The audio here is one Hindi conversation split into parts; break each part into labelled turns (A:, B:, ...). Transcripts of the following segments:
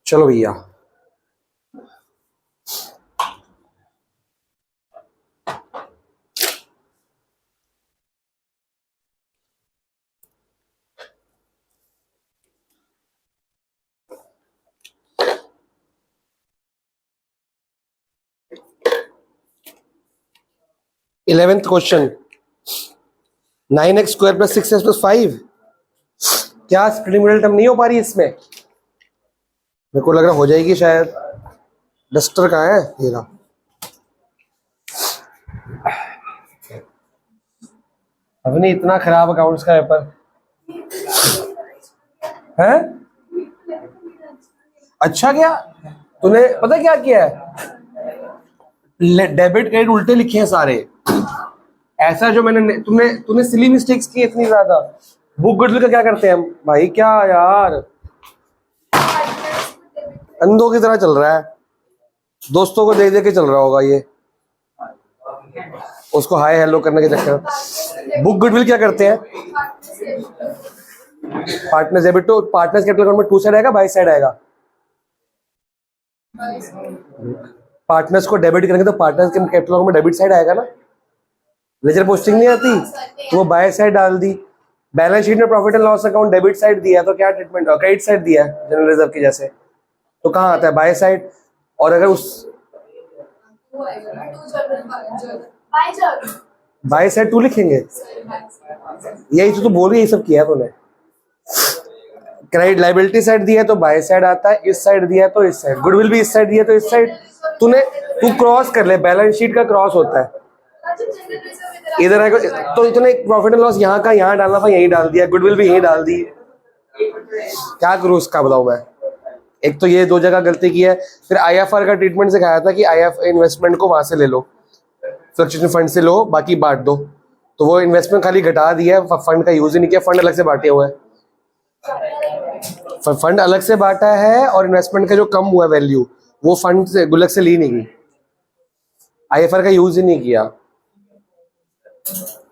A: चलो भैया, इलेवेंथ क्वेश्चन, 9x² + 6x + 5। क्या स्प्लिटिंग मिडिल टर्म नहीं हो पा रही इसमें? मेरे को लग रहा हो जाएगी शायद। डस्टर कहाँ है? ये रहा। अभी इतना खराब अकाउंट्स का पेपर है। अच्छा क्या तूने पता क्या किया है? डेबिट क्रेडिट उल्टे लिखे हैं सारे। ऐसा जो मैंने तुमने तूने सिली मिस्टेक्स की इतनी ज्यादा। बुक गुडविल का क्या करते हैं हम भाई? क्या यार, अंधों की तरह चल रहा है। दोस्तों को देख देख के चल रहा होगा ये, उसको हाय हेलो करने के चक्कर। बुक गुडविल क्या करते हैं? पार्टनर्स डेबिट तो पार्टनर्स कैपिटल अकाउंट में 2 साइड आएगा, बाई साइड आएगा। पार्टनर्स को डेबिट करेंगे तो पार्टनर्स के कैपिटल अकाउंट में डेबिट साइड आएगा ना। लेजर पोस्टिंग नहीं आती तो वो बाय साइड डाल दी। बैलेंस शीट में profit and loss account debit side दिया तो क्या ट्रीटमेंट? क्रेडिट साइड दिया है जनरल रिजर्व की जैसे, तो कहाँ आता है? By side. और अगर उस बाय साइड 2 लिखेंगे, यही तो तू बोल रही, यही सब किया तूने। क्रेडिट लाइबिलिटी साइड दिया है तो बाय साइड आता है, इस साइड दिया है तो इस साइड, गुडविल भी इस साइड दिया तो इस साइड। तू क्रॉस कर ले, बैलेंस शीट का क्रॉस होता है इधर आएगा तो इतने प्रॉफिट एंड लॉस यहाँ का यहाँ डालना था, यही डाल दिया, गुडविल भी यही डाल दी। क्या करूँ उसका बताओ मैं? एक तो ये 2 जगह गलती की है। फिर आईएफआर का ट्रीटमेंट सिखाया था कि आईएफ इन्वेस्टमेंट को वहां से ले लो, फ्लक्चुएशन फंड से लो, बाकी बांट दो। तो वो इन्वेस्टमेंट खाली घटा दिया, फंड का यूज ही नहीं किया, फंड अलग से बांटे हुए हैं। फंड अलग से बांटा है और इन्वेस्टमेंट का जो कम हुआ वैल्यू वो फंड से गुल्लक से ली नहीं गई, आईएफआर का यूज ही नहीं किया।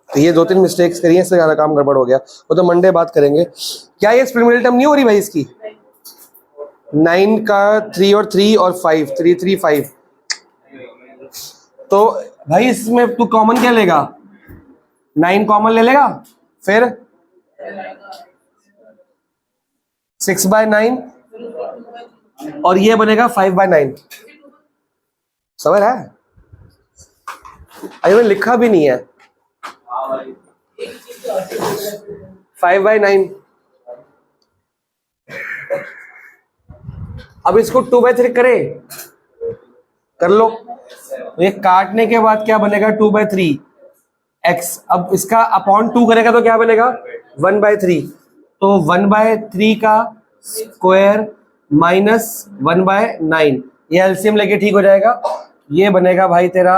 A: तो ये 2-3 मिस्टेक्स करी है, इससे ज्यादा काम गड़बड़ हो गया। वो तो मंडे बात करेंगे। क्या ये स्प्लिटिंग मिडिल टर्म नहीं हो रही भाई इसकी? 9 का 3 और 3 और 5, 3 3 5। तो भाई इसमें तू कॉमन क्या लेगा? 9 कॉमन ले लेगा, फिर 6/9 और ये बनेगा 5/9। समझ है? अरे मैंने लिखा भी नहीं है। 5/9। अब इसको 2/3 करे, कर लो। तो ये काटने के बाद क्या बनेगा? 2/3 x। अब इसका अपॉन 2 करेगा तो क्या बनेगा? 1/3। तो 1/3 का स्क्वायर माइनस 1/9, ये एलसीएम लेके ठीक हो जाएगा। ये बनेगा भाई तेरा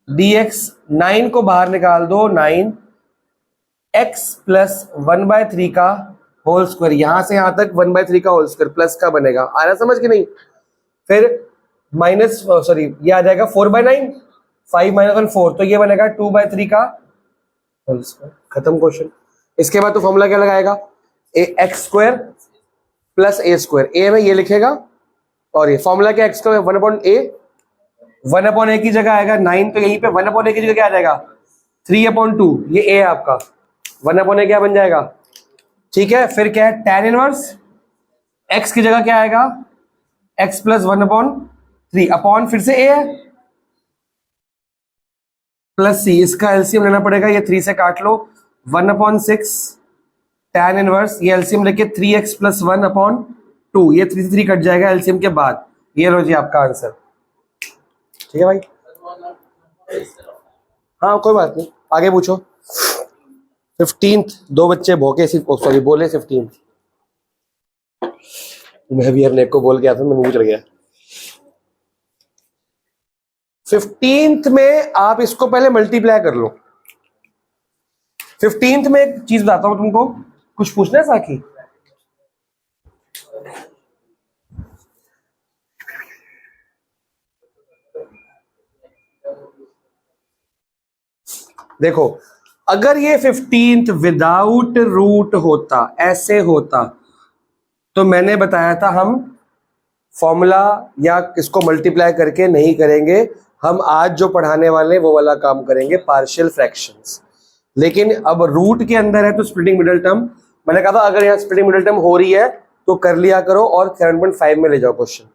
A: dx। 9 को बाहर निकाल दो, 9x प्लस 1/3 का होल स्क्वायर, यहां से यहां तक 1/3 का होल स्क्वायर प्लस का बनेगा। आ रहा समझ कि नहीं? फिर माइनस सॉरी ये आ जाएगा 4/9, 5 - 1 4, तो ये बनेगा 2/3 का होल स्क्वायर। खत्म क्वेश्चन। इसके बाद तो फॉर्मूला क्या लगाएगा? x² plus a²। ए में ये लिखेगा और ये फॉर्मूला क्या? x का 1/a, 1/a की जगह आएगा 9, तो यहीं पे 1/a की जगह क्या आ जाएगा? 3/2। ये a है आपका, 1/a क्या बन जाएगा? ठीक है। फिर क्या है? tan इनवर्स x की जगह क्या आएगा? x प्लस 1/3 अपॉन फिर से a है प्लस c। इसका एलसीएम लेना पड़ेगा, ये 3 से काट लो, 1/6 tan इनवर्स, ये एलसीएम लेके 3x प्लस 1/2, ये 3 से 3 कट जाएगा एलसीएम के बाद। ये लो जी आपका आंसर। ठीक है भाई? हाँ कोई बात नहीं, आगे पूछो। 15th 2 बच्चे भोके सॉरी बोले 15th। मैं भी अपने को बोल के आता, मैं मुंह चल गया। 15th में आप इसको पहले मल्टीप्लाई कर लो। 15th में एक चीज बताता हूं तुमको, कुछ पूछना है साकी? देखो, अगर ये 15th विदाउट रूट होता, ऐसे होता, तो मैंने बताया था हम फॉर्मूला या इसको मल्टीप्लाई करके नहीं करेंगे, हम आज जो पढ़ाने वाले हैं वो वाला काम करेंगे, पार्शियल फ्रैक्शंस। लेकिन अब रूट के अंदर है तो स्प्लिटिंग मिडिल टर्म, मैंने कहा था अगर यहाँ स्प्लिटिंग मिडिल टर्म हो रही है तो कर लिया करो और 7.5 में ले जाओ क्वेश्चन।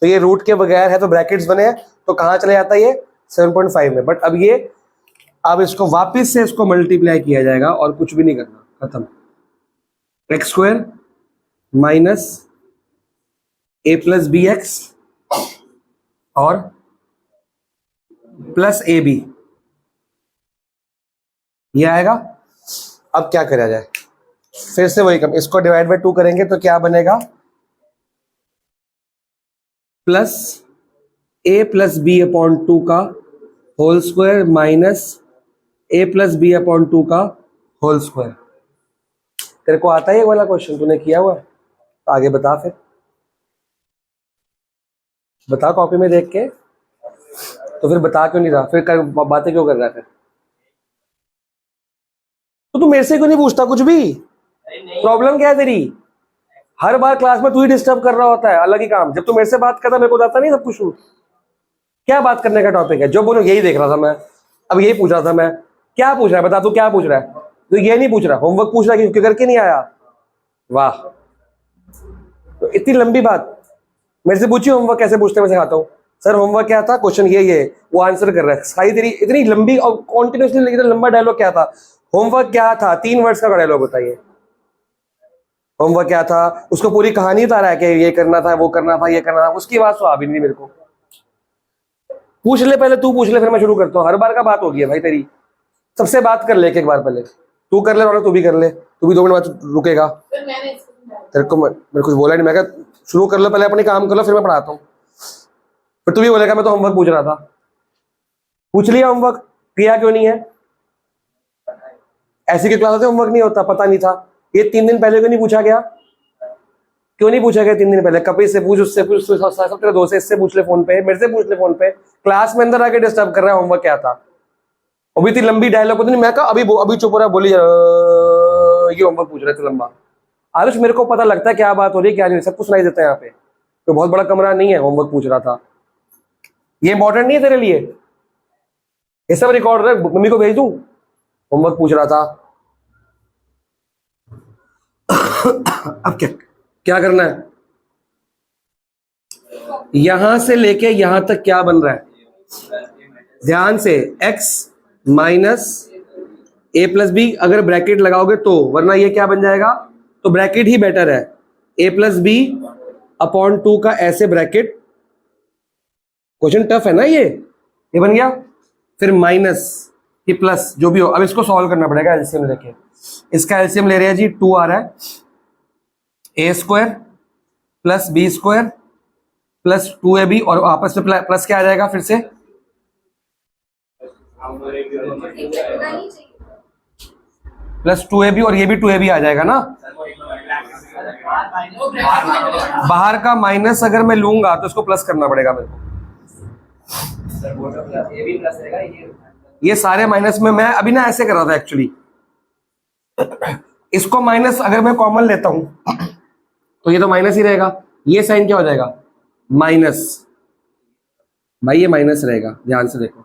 A: तो ये रूट के बगैर है तो ब्रैकेट्स बने हैं तो कहाँ चले जाता है ये 7.5 में, बट अब ये अब इसको वापस से इसको मल्टीप्लाई किया जाएगा और कुछ भी नहीं करना, खत्म। एक्स स्क्वायर माइनस ए प्लस बी एक्स और प्लस ए बी, ये आएगा। अब क्या करा जाए, फिर से वही कम, इसको डिवाइड बाय 2 करेंगे तो क्या बनेगा, प्लस ए प्लस बी अपॉन 2 का होल स्क्वायर माइनस ए प्लस बी अपॉन 2 का होल स्क्वायर। तेरे को आता है ये वाला क्वेश्चन, तूने किया हुआ है? तो आगे बता, फिर बता कॉपी में देख के। तो फिर बता क्यों नहीं रहा, फिर बातें क्यों कर रहा है फिर? तो तू मेरे से क्यों नहीं पूछता कुछ भी? प्रॉब्लम क्या है तेरी? हर बार क्लास में तू ही डिस्टर्ब कर रहा होता है, अलग ही काम। जब तू मेरे से बात करता मेरे को जाता नहीं सब कुछ। क्या बात करने का टॉपिक है? जो बोलो यही देख रहा था मैं, अब यही पूछ रहा था मैं। क्या पूछ रहा है बता, तू क्या पूछ रहा है? तो ये नहीं पूछ रहा, होमवर्क पूछ रहा है क्यों करके नहीं आया? वाह, तो इतनी लंबी बात मेरे से पूछी होमवर्क कैसे पूछते मैं सिखाता हूँ। सर होमवर्क क्या था, क्वेश्चन ये वो आंसर कर रहा है। सारी तेरी इतनी लंबी और कॉन्टिन्यूसली लंबा डायलॉग क्या था? होमवर्क क्या था? 3 वर्ड्स का डायलॉग बताइए। होमवर्क क्या था? उसको पूरी कहानी बता रहा है कि ये करना था, वो करना था, ये करना था। उसकी बात तो आ भी नहीं मेरे को। पूछ ले पहले, तू पूछ ले फिर मैं शुरू करता हूँ। हर बार का बात होगी है भाई तेरी। सबसे बात कर ले एक बार पहले। तू कर ले और तू भी कर ले, तू भी 2 मिनट बाद रुकेगा। तेरे को मेरे कुछ बोला नहीं, मैं कहा शुरू कर लो पहले, अपने काम कर लो फिर मैं पढ़ाता हूँ। फिर तू भी बोलेगा मैं तो होमवर्क पूछ रहा था। पूछ लिया होमवर्क, किया क्यों नहीं है? ऐसी की क्लास होती होमवर्क नहीं होता, पता नहीं था। ये 3 दिन पहले क्यों नहीं पूछा गया? क्यों नहीं पूछा गया 3 दिन पहले? कपिल से पूछ, उससे पूछ, सब तेरे दोस्त से, इससे पूछ ले फोन पे, मेरे से पूछ ले फोन पे। क्लास में अंदर आके डिस्टर्ब कर रहा है, होमवर्क क्या था? अभी इतनी लंबी डायलॉग होती नहीं, मैं कहा अभी चुप हो रहा, बोली ये होमवर्क पूछ रहे थे लंबा। आरुष मेरे को पता लगता है क्या बात हो रही है क्या नहीं, सब कुछ सुनाई देता है यहाँ पे। तो बहुत बड़ा कमरा नहीं है, होमवर्क पूछ रहा था। ये इंपॉर्टेंट नहीं है तेरे लिए? ये सब रिकॉर्ड रख, मम्मी को भेज दूं, होमवर्क पूछ रहा था। अब क्या करना है? यहां से लेके यहां तक क्या बन रहा है? ध्यान से, x माइनस ए प्लस बी अगर ब्रैकेट लगाओगे तो, वरना ये क्या बन जाएगा? तो ब्रैकेट ही बेटर है। ए प्लस बी अपॉन 2 का ऐसे ब्रैकेट। क्वेश्चन टफ है ना ये बन गया। फिर माइनस कि प्लस जो भी हो। अब इसको सॉल्व करना पड़ेगा एलसीएम लेके। इसका एलसीएम ले रहे हैं जी, 2 आ रहा है। A square plus b square plus 2ab और आपस में प्लस क्या आ जाएगा फिर से? प्लस 2ab और ये भी 2ab आ जाएगा ना। बाहर का माइनस अगर मैं लूंगा तो इसको प्लस करना पड़ेगा मेरे को। ये सारे माइनस में मैं अभी ना ऐसे कर रहा था एक्चुअली। इसको माइनस अगर मैं कॉमन लेता हूं तो ये तो माइनस ही रहेगा। ये साइन क्या हो जाएगा? माइनस। भाई ये माइनस रहेगा, ध्यान से देखो।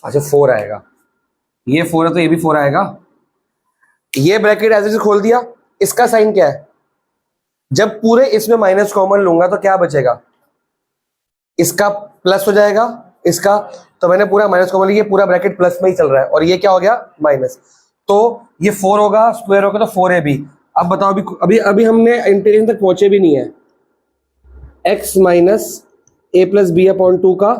A: अच्छा 4 आएगा, ये 4 है तो ये भी 4 आएगा। ये ब्रैकेट ऐसे खोल दिया। इसका साइन क्या है? जब पूरे इसमें माइनस कॉमन लूंगा तो क्या बचेगा? इसका प्लस हो जाएगा इसका। तो मैंने पूरा माइनस कॉमन लिया, पूरा ब्रैकेट प्लस में ही चल रहा है और ये क्या हो गया? माइनस। तो ये 4 होगा, स्क्वायर होगा तो 4ab। अब बताओ, अभी हमने इंटीग्रेशन तक पहुंचे भी नहीं है। x माइनस ए प्लस बी अपॉन 2 का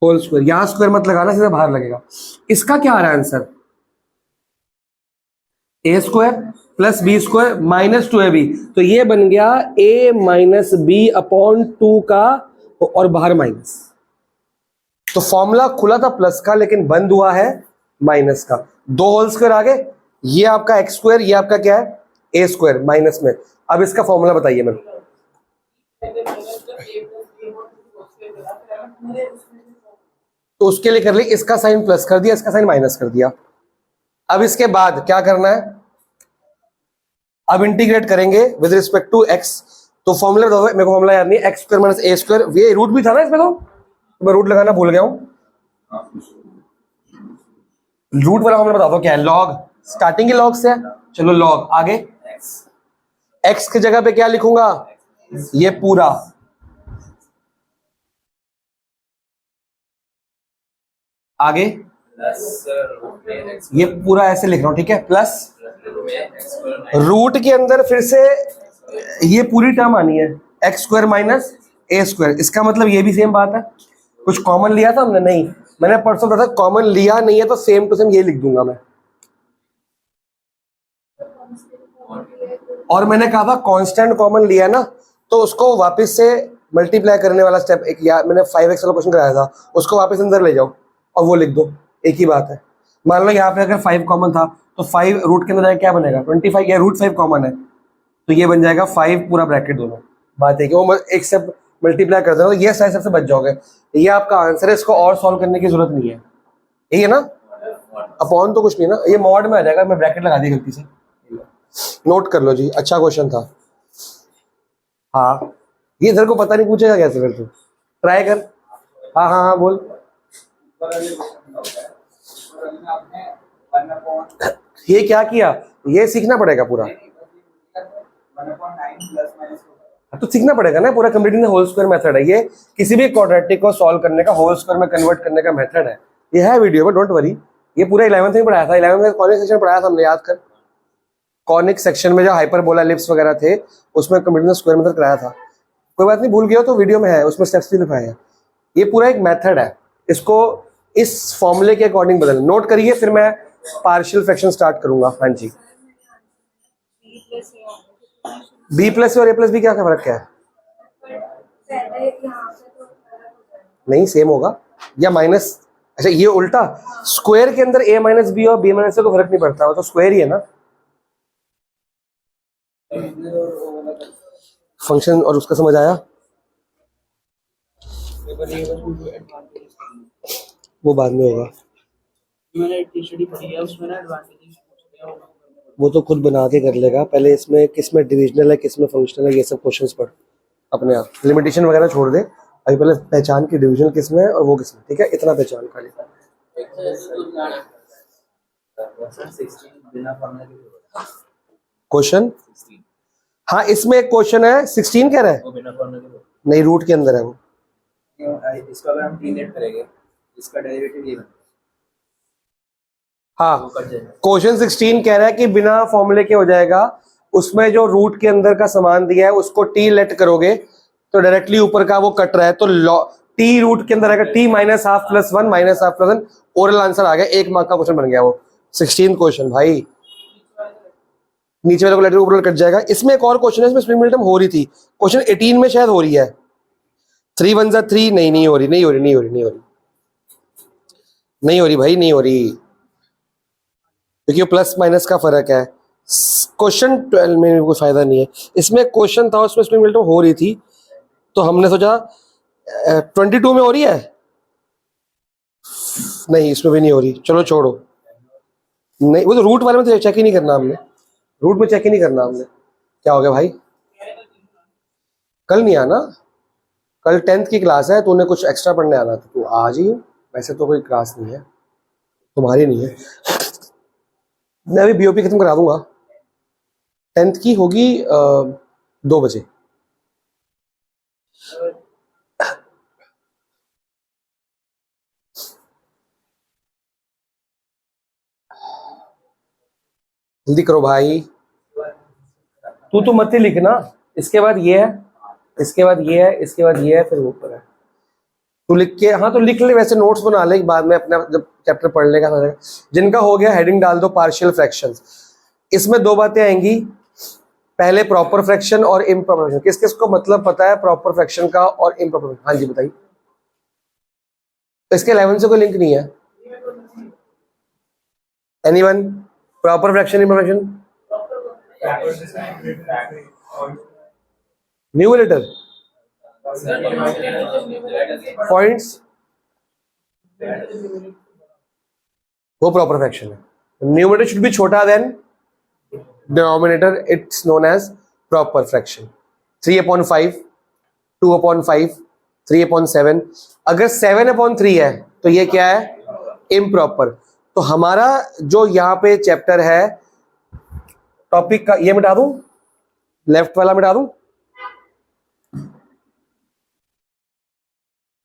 A: होल स्क्वायर। यहां स्क्वायर मत लगाना, सीधा बाहर लगेगा। इसका क्या आ रहा है answer? A square plus b square minus 2ab। तो ये बन गया a माइनस बी अपॉन 2 का और बाहर माइनस। तो फॉर्मूला खुला था प्लस का लेकिन बंद हुआ है माइनस का। 2 होल स्क्वायर आ गए। ये आपका एक्स स्क्वायर, ये आपका क्या है? ए स्क्वायर माइनस में। अब इसका फॉर्मूला बताइए मेरे। तो उसके लिए कर ली, इसका साइन प्लस कर दिया, इसका साइन माइनस कर दिया। अब इसके बाद क्या करना है, अब इंटीग्रेट करेंगे विद रिस्पेक्ट टू एक्स। तो फॉर्मूला बताओ, मेरे को फॉर्मूला याद नहीं, एक्स स्क्वायर माइनस ए स्क्वायर, ये रूट भी था ना इसमें, तो मैं रूट लगाना भूल गया हूं। रूट वाला फॉर्मूला बताओ क्या है, लॉग, स्टार्टिंग के लॉग से है, चलो लॉग, आगे एक्स की जगह पे क्या लिखूंगा, ये पूरा, आगे ये पूरा ऐसे लिख रहा हूं, ठीक है, प्लस रूट के अंदर फिर से ये पूरी टर्म आनी है, एक्स स्क्वायर माइनस ए स्क्वायर। इसका मतलब ये भी सेम बात है, कुछ कॉमन लिया था हमने, नहीं, मैंने परसों बताया कॉमन लिया नहीं है तो सेम टू सेम ये लिख दूंगा मैं। और मैंने कहा था कांस्टेंट कॉमन लिया ना तो उसको वापस से मल्टीप्लाई करने वाला स्टेप, एक यार मैंने 5x वाला क्वेश्चन कराया था, उसको वापस अंदर ले जाओ और वो लिख दो, एक ही बात है। मान लो यहाँ पे अगर 5 कॉमन था तो 5 रूट के अंदर क्या बनेगा 25, या रूट 5 कॉमन है तो ये बन जाएगा 5 पूरा ब्रैकेट दोनों। बात है कि वो एक से मल्टीप्लाई कर देना तो ये साइड सबसे बच जाओगे, ये आपका आंसर है, इसको और सॉल्व करने की जरूरत नहीं है, यही है ना, अपॉन तो कुछ नहीं ना, ये मॉड में आ जाएगा, मैं ब्रैकेट लगा दी गलती से, नोट कर लो जी, अच्छा क्वेश्चन था। हाँ ये इधर को पता नहीं पूछेगा कैसे, फिर तू ट्राई कर। हाँ हाँ हाँ बोल। ये क्या किया, ये सीखना पड़ेगा पूरा, तो सीखना पड़ेगा ना पूरा, completing the whole square method है ये, किसी भी क्वाड्रेटिक को सॉल्व करने का होल स्क्वायर में कन्वर्ट करने का मेथड है, ये है वीडियो में, डोंट वरी। ये पूरा 11th में पढ़ाया था, 11th में कॉनिक सेक्शन पढ़ाया था हमने, याद कर, कॉनिक सेक्शन में जो हाइपरबोला एलिप्स वगैरह थे उसमें कंप्लीटिंग द स्क्वायर मेथड कराया था, कोई बात नहीं, भूल गया तो वीडियो में है, उसमें स्टेप्स भी लिखाए हैं। ये पूरा एक मेथड है, इसको इस फॉर्मूले के अकॉर्डिंग बदल, नोट करिए, फिर मैं पार्शियल फ्रैक्शन स्टार्ट करूंगा। हाँ जी, बी प्लस और ए प्लस बी क्या फर्क क्या है, नहीं सेम होगा या माइनस, अच्छा ये उल्टा, स्क्वायर के अंदर ए माइनस बी और बी माइनस से कोई फर्क नहीं पड़ता, वो तो स्क्वायर ही है ना फंक्शन, और उसका समझ आया, वो बाद में होगा, वो तो खुद बना के कर लेगा, पहले इसमें किस में डिविजनल है किस में फंक्शनल है ये सब क्वेश्चंस पढ़ अपने आप, लिमिटेशन वगैरह छोड़ दे, अभी पहले पहचान की डिविजन किस में है और वो किस में, ठीक है, इतना पहचान कर ले। क्वेश्चन, हाँ इसमें एक क्वेश्चन है 16 कह रहा है, नहीं रूट के अंदर है वो, इसका अगर हम इंटीग्रेट करेंगे इसका डेरिवेटिव ये, हाँ क्वेश्चन 16 कह रहा है कि बिना फॉर्मूले के हो जाएगा, उसमें जो रूट के अंदर का सामान दिया है उसको टी लेट करोगे तो डायरेक्टली ऊपर का वो कट रहा है, तो टी रूट के अंदर आएगा t minus half plus one minus half plus one, oral answer आ गया, 1 मार्क का क्वेश्चन बन गया वो 16 क्वेश्चन भाई, नीचे वाले को लेटर ऊपर कट जाएगा। इसमें एक और क्वेश्चन है, इसमें स्प्रिंग मिल्टन हो रही थी, क्वेश्चन 18 में शायद हो रही है, 3 1 जा 3, नहीं हो रही भाई, नहीं हो रही, क्योंकि प्लस माइनस का फर्क है, क्वेश्चन 12 में कोई फायदा नहीं है, इसमें क्वेश्चन था उसमें स्प्रिंग मिल्टन हो रही थी तो हमने सोचा 22 में हो रही है, नहीं इसमें भी नहीं हो रही, चलो छोड़ो, नहीं वो तो रूट वाले में तो चेक ही नहीं करना हमने, रूट में चेक ही नहीं करना हमने, क्या हो गया भाई, कल नहीं आना, कल 10th की क्लास है, तूने कुछ एक्स्ट्रा पढ़ने आना था, तू आज ही, वैसे तो कोई क्लास नहीं है तुम्हारी, नहीं है, मैं अभी बीओपी खत्म करा दूंगा, 10th की होगी 2 बजे, जल्दी करो भाई, तू तो मत ही लिखना, इसके बाद ये है, इसके बाद ये है, इसके बाद ये है, फिर ऊपर है, तू लिख के, हाँ तो लिख ले, वैसे नोट्स बना ले बाद में अपना जब चैप्टर पढ़ लेगा, जिनका हो गया हेडिंग डाल दो पार्शियल फ्रैक्शंस, इसमें 2 बातें आएंगी, पहले प्रॉपर फ्रैक्शन और इम्प्रॉपर फ्रैक्शन, किस किस को मतलब पता है प्रॉपर फ्रैक्शन का और इम्प्रॉपर, हाँ जी बताइए, इसके 11 से कोई लिंक नहीं है, anyone, proper fraction improper fraction, numerator points, वो प्रॉपर फ्रैक्शन है, न्यूमरेटर शुड बी छोटा than denominator, it's known as proper fraction. 3/5, 2/5, 3/7। अगर 7/3 है तो ये क्या है, इम्प्रॉपर। तो हमारा जो यहाँ पे चैप्टर है टॉपिक का, ये मिटा दूं, लेफ्ट वाला मिटा दूं,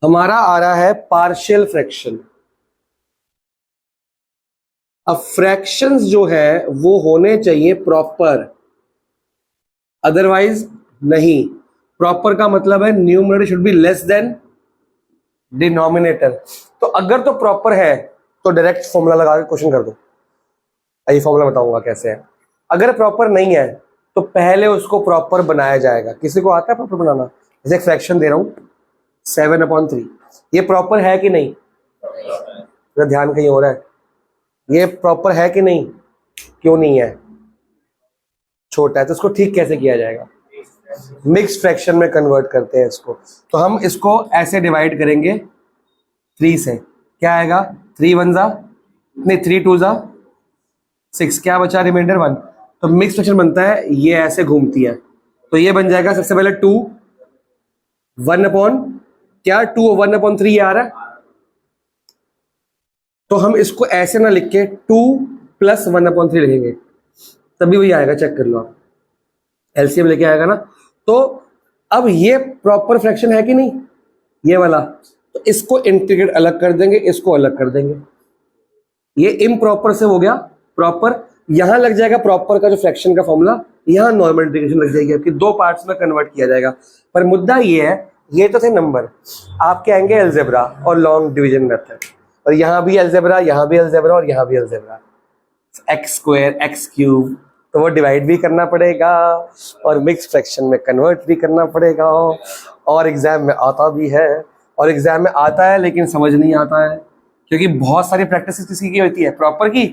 A: हमारा आ रहा है पार्शियल फ्रैक्शन। अब फ्रैक्शंस जो है वो होने चाहिए प्रॉपर, अदरवाइज नहीं। प्रॉपर का मतलब है numerator should be less than denominator. तो अगर तो प्रॉपर है तो डायरेक्ट फॉर्मूला लगा के क्वेश्चन कर दो, ये फॉर्मूला बताऊंगा कैसे है। अगर प्रॉपर नहीं है तो पहले उसको प्रॉपर बनाया जाएगा। किसी को आता है प्रॉपर बनाना? जैसे एक फ्रैक्शन दे रहा हूं 7/3, ये प्रॉपर है कि नहीं? मेरा ध्यान कहीं हो रहा है, ये प्रॉपर है कि नहीं? क्यों नहीं है? छोटा है। तो इसको ठीक कैसे किया जाएगा? मिक्स फ्रैक्शन में कन्वर्ट करते हैं इसको। तो हम इसको ऐसे डिवाइड करेंगे 3 से। क्या आएगा? 3 1 जा नहीं, 3 2 जा 6, क्या बचा? रिमाइंडर 1। तो मिक्स फ्रैक्शन बनता है, ये ऐसे घूमती है। तो ये बन जाएगा सबसे पहले 2 1 अपॉन क्या, 2 1/3 आ रहा है। तो हम इसको ऐसे ना लिख के 2 + 1/3 लिखेंगे, तभी वही आएगा। चेक कर लो आप, एलसीएम लेके आएगा ना। तो अब ये प्रॉपर फ्रैक्शन है कि नहीं, ये वाला? तो इसको इंटीग्रेट अलग कर देंगे, इसको अलग कर देंगे। ये इम्प्रॉपर से हो गया प्रॉपर। यहां लग जाएगा प्रॉपर का जो फ्रैक्शन का फॉर्मूला, यहां नॉर्मल इंटीग्रेशन लग जाएगी आपकी, 2 पार्ट्स में कन्वर्ट किया जाएगा। पर मुद्दा ये है, ये तो थे नंबर, आपके आएंगे अलजेब्रा और लॉन्ग डिवीजन मेथड, और यहां भी अलजेब्रा, यहां भी अलजेब्रा और यहां भी अलजेब्रा। x² x³, तो वो डिवाइड भी करना पड़ेगा और मिक्स फ्रैक्शन में कन्वर्ट भी करना पड़ेगा। और एग्जाम में आता भी है, और एग्जाम में आता है लेकिन समझ नहीं आता है, क्योंकि बहुत सारी प्रैक्टिस किसी की होती है। प्रॉपर की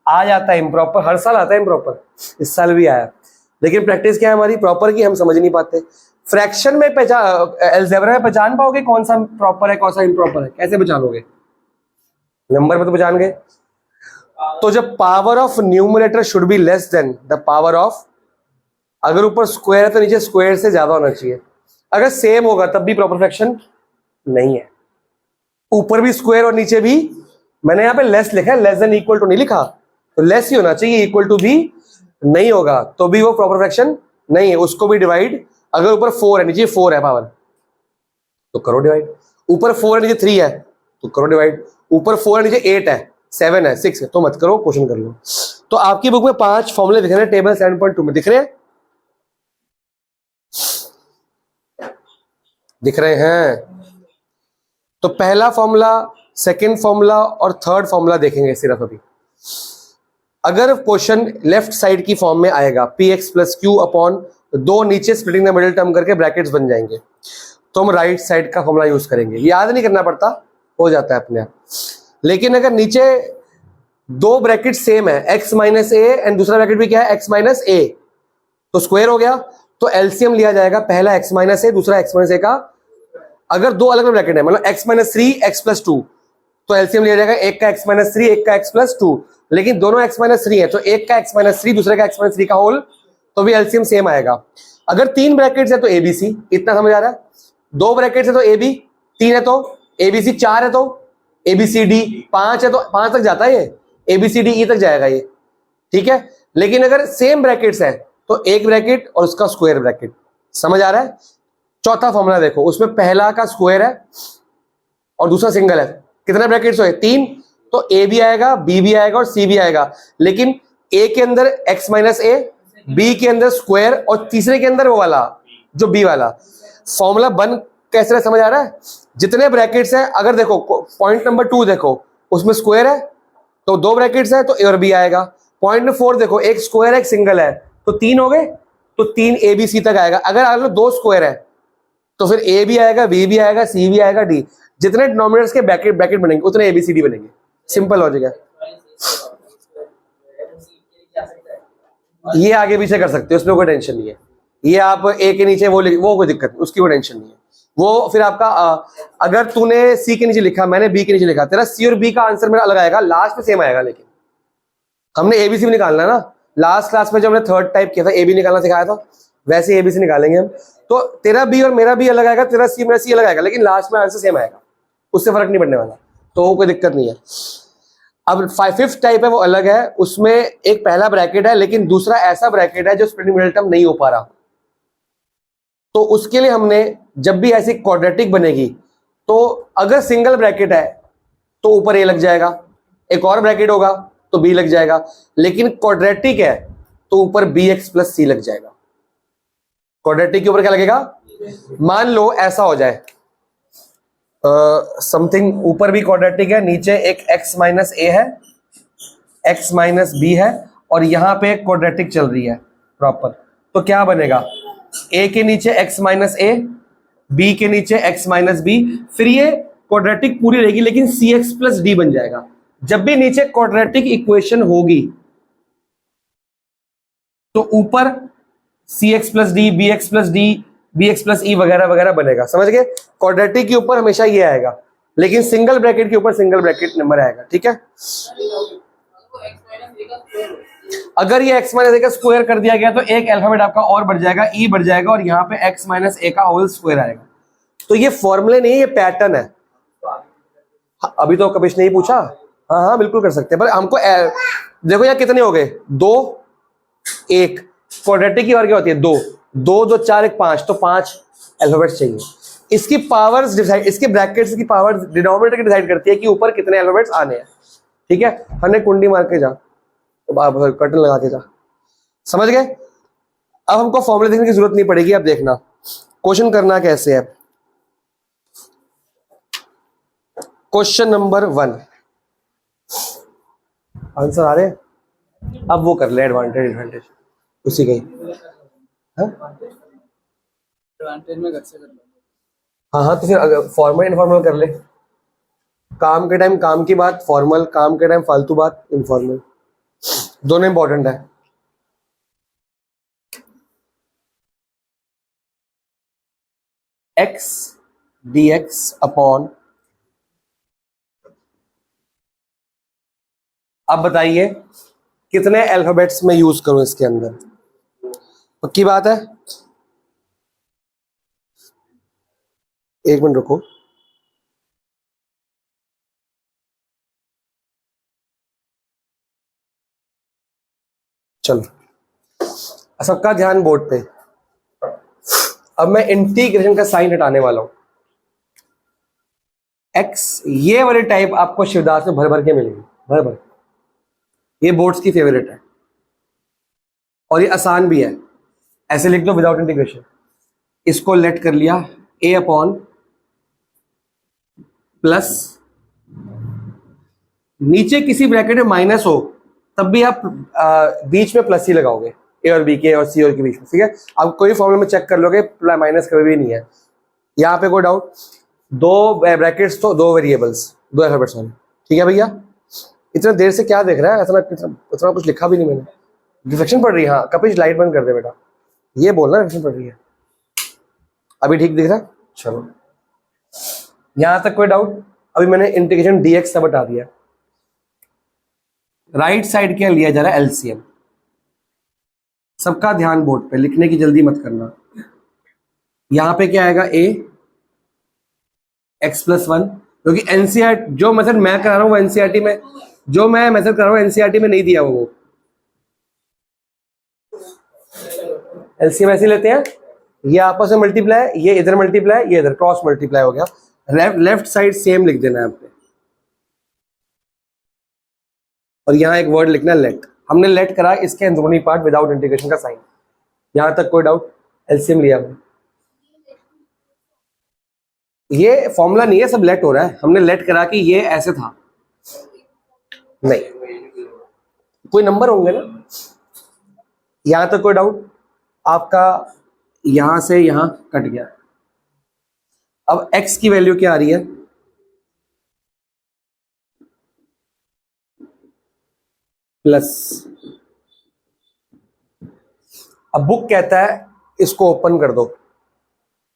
A: आ जाता है, इम्प्रॉपर हर साल आता है, इम्प्रॉपर इस साल भी आया, लेकिन प्रैक्टिस क्या है हमारी? प्रॉपर की हम समझ नहीं पाते। फ्रैक्शन में अलजेब्रा में पहचान पाओगे कौन सा प्रॉपर है कौन सा इम्प्रॉपर है? कैसे पहचानोगे? नंबर में तो पहचान गए। तो जब power of numerator should be less than the power of, अगर ऊपर स्क्वायर है तो नीचे स्क्वायर से ज्यादा होना चाहिए। अगर सेम होगा तब भी प्रॉपर फ्रैक्शन नहीं है। ऊपर भी स्क्वायर और नीचे भी, मैंने यहां पे लेस लिखा है, लेस देन इक्वल टू नहीं लिखा, तो लेस ही होना चाहिए, इक्वल टू भी नहीं होगा तो भी वो प्रॉपर फ्रैक्शन नहीं है। उसको भी डिवाइड, अगर ऊपर 4 है नीचे 4 है पावर, तो करो डिवाइड। ऊपर 4 है नीचे 3 है तो करो डिवाइड। ऊपर 4 है नीचे 8 है 7 है 6 है तो मत करो, क्वेश्चन कर लो। तो आपकी बुक में 5 फॉर्मूले दिख रहे हैं, टेबल 7.2 में दिख रहे हैं, दिख रहे हैं। तो पहला फॉर्मूला, सेकंड फॉर्मूला और थर्ड फॉर्मूला देखेंगे सिर्फ अभी। अगर क्वेश्चन लेफ्ट साइड की फॉर्म में आएगा px + q अपॉन 2 नीचे स्प्लिटिंग द मिडिल टर्म करके ब्रैकेट्स बन जाएंगे, तो हम राइट साइड का फॉर्मूला यूज करेंगे। याद नहीं करना पड़ता, हो जाता है अपने आप। लेकिन अगर नीचे 2 ब्रैकेट सेम है, x - a एंड दूसरा ब्रैकेट भी क्या है, x - a, तो स्क्वायर हो गया। तो एलसीएम लिया जाएगा, पहला x - a दूसरा x - a का। अगर 2 अलग अलग ब्रैकेट है, मतलब x - 3 x + 2, तो एलसीएम लिया जाएगा, एक का x - 3 एक का x + 2। लेकिन दोनों x - 3 है तो एक का x - 3 दूसरे का x - 3 का होल, तो भी एलसीएम सेम आएगा। अगर 3 ब्रैकेट्स है तो ABC, इतना समझ आ रहा है? 2 ब्रैकेट्स है तो AB, 3 है तो ABC, 4 है तो ABCD, 5 है तो 5 तक जाता है ये, ABCDE तक जाएगा ये, ठीक है। लेकिन अगर सेम ब्रैकेट्स है तो एक ब्रैकेट और उसका स्क्वायर ब्रैकेट, समझ आ रहा है? चौथा फॉर्मूला देखो, उसमें पहला का स्क्वायर है और दूसरा सिंगल है, कितने ब्रैकेट्स हुए? 3, तो ए भी आएगा, बी भी आएगा और सी भी आएगा। लेकिन ए के अंदर x - a, बी के अंदर स्क्वायर और तीसरे के अंदर वो वाला जो बी वाला। फॉर्मूला बन कैसे समझ आ रहा है? जितने ब्रैकेट्स है, अगर देखो पॉइंट नंबर 2 देखो, उसमें स्क्वायर है तो 2 ब्रैकेट्स है तो ए और बी आएगा। पॉइंट नंबर 4 देखो, एक स्क्वायर है एक सिंगल है, तो 3 हो गए, तो 3 ABC तक आएगा। अगर 2 स्क्वायर है तो फिर ए भी आएगा, बी भी आएगा, सी भी आएगा, डी। जितने डिनोमिनेटर्स के ब्रैकेट बनेंगे उतने ABCD बनेंगे। सिंपल लॉजिक है। ये आगे पीछे कर सकते हो, उसमें कोई टेंशन नहीं है। ये आप ए के नीचे वो कोई दिक्कत नहीं, उसकी कोई टेंशन नहीं है। वो फिर आपका अगर तूने सी के नीचे लिखा, मैंने बी के नीचे लिखा, तेरा सी और बी का आंसर मेरा अलग आएगा, लास्ट में सेम आएगा, लेकिन हमने एबीसी भी निकालना है ना, लास्ट क्लास में जब हमने थर्ड टाइप किया था एबी निकालना सिखाया था, वैसे एबीसी निकालेंगे हम। तो तेरा बी और मेरा बी अलग आएगा, तेरा सी मेरा सी अलग आएगा, लेकिन लास्ट में आंसर सेम आएगा, उससे फर्क नहीं पड़ने वाला, तो कोई दिक्कत नहीं है। अब फिफ्थ टाइप है वो अलग है, उसमें एक पहला ब्रैकेट है लेकिन दूसरा ऐसा ब्रैकेट है जो स्प्लिटिंग मिडिल टर्म नहीं हो पा रहा। तो उसके लिए हमने जब भी ऐसी क्वाड्रेटिक बनेगी तो अगर सिंगल ब्रैकेट है तो ऊपर ए लग जाएगा, एक और ब्रैकेट होगा तो बी लग जाएगा, लेकिन क्वाड्रेटिक है तो ऊपर बी एक्स प्लस सी लग जाएगा। क्वाड्रेटिक के ऊपर क्या लगेगा? मान लो ऐसा हो जाए समथिंग, ऊपर भी क्वाड्रेटिक है, नीचे एक x माइनस ए है, x माइनस बी है, और यहां पे क्वाड्रेटिक चल रही है प्रॉपर, तो क्या बनेगा? a के नीचे x माइनस ए, b के नीचे x माइनस बी, फिर ये क्वाड्रेटिक पूरी रहेगी लेकिन सी एक्स प्लस डी बन जाएगा। जब भी नीचे क्वाड्रेटिक इक्वेशन होगी तो ऊपर c x plus d, b x plus d, b x plus e वगैरह वगैरह बनेगा। समझ गए? क्वाड्रेटिक के ऊपर हमेशा ये आएगा, लेकिन सिंगल ब्रैकेट के ऊपर सिंगल ब्रैकेट नंबर आएगा। ठीक है, अगर ये x माइनस ए का स्क्वायर कर दिया गया तो एक अल्फाबेट आपका और बढ़ जाएगा, ई बढ़ जाएगा, और यहाँ पे x माइनस ए का होल स्क्वायर आएगा। तो ये फॉर्मूले नहीं है, ये पैटर्न है। अभी तो कभी नहीं पूछा, हाँ हाँ बिल्कुल कर सकते हैं, पर हमको देखो यार कितने हो गए, 2 1, क्वाड्रेटिक की और क्या होती है 2 2 2 4 1 5, तो 5 अल्फाबेट्स चाहिए। इसकी पावर्स डिसाइड, इसके ब्रैकेट्स की पावर डिनोमिनेटर की डिसाइड करती है कि ऊपर कितने अल्फाबेट्स आने हैं। ठीक है, हमने कुंडी मार के जा, तो कर्टन लगा के जा। समझ गए? अब हमको फॉर्मूले देखने की जरूरत नहीं पड़ेगी। अब देखना क्वेश्चन करना कैसे है। क्वेश्चन नंबर 1, आंसर आ रहे? अब वो कर ले एडवांटेज एडवांटेज उसी का ही।
B: एडवांटेज में घर से कर लो।
A: हाँ हाँ, तो फिर फॉर्मल इनफॉर्मल कर ले। काम के टाइम काम की बात फॉर्मल, काम के टाइम फालतू बात इनफॉर्मल, दोनों इंपॉर्टेंट है। x dx अपॉन, अब बताइए कितने अल्फाबेट्स में यूज करूं इसके अंदर? पक्की बात है? एक मिनट रुको, चलो सबका ध्यान बोर्ड पे। अब मैं इंटीग्रेशन का साइन हटाने वाला हूं। x, ये वाली टाइप आपको शिवदास में भर भर के मिलेगी, भर भर। ये बोर्ड्स की फेवरेट है और ये आसान भी है। ऐसे लिख दो विदाउट इंटीग्रेशन। इसको लेट कर लिया a अपॉन प्लस, नीचे किसी ब्रैकेट में माइनस हो तब भी आप बीच में प्लस ही लगाओगे, ए और बी के और सी और के बीच में। ठीक है, आप कोई फॉर्मूला में चेक कर लोगे माइनस कभी भी नहीं है यहाँ पे, कोई डाउट? 2 ब्रैकेट्स तो 2 वेरिएबल्स, 2 अल्फाबेट्स वाले। ठीक है भैया, इतना देर से क्या देख रहा है? इतना कुछ लिखा भी नहीं मैंने। रिफ्लेक्शन पड़ रही है? हाँ कपिश लाइट बंद कर दे बेटा, ये बोलना रिफ्लेक्शन पड़ रही है। अभी ठीक दिख रहा है? चलो यहां तक कोई डाउट? अभी मैंने इंटीग्रेशन dx सब हटा दिया। राइट साइड क्या लिया जा रहा है? एलसीएम। सबका ध्यान बोर्ड पे, लिखने की जल्दी मत करना। यहां पे क्या आएगा? a x प्लस 1, क्योंकि एनसीईआरटी जो मेथड मैं करा रहा हूं वो एनसीईआरटी में, जो मैं मेथड कर रहा हूं एनसीईआरटी में नहीं दिया वो। एलसीएम ऐसे लेते हैं, ये आपस में मल्टीप्लाई, ये इधर मल्टीप्लाई, ये इधर क्रॉस मल्टीप्लाई हो गया। लेफ्ट साइड सेम लिख देना है आपने, और यहां एक वर्ड लिखना है लेट। हमने लेट करा इसके अंदरूनी पार्ट विदाउट इंटीग्रेशन का साइन। यहां तक कोई डाउट? एलसीएम लिया हमने, ये फॉर्मूला नहीं है, सब लेट हो रहा है। हमने लेट करा कि ये ऐसे था, नहीं कोई नंबर होंगे ना। यहां तक कोई डाउट? आपका यहां से यहां कट गया। अब x की वैल्यू क्या आ रही है? प्लस। अब बुक कहता है इसको ओपन कर दो,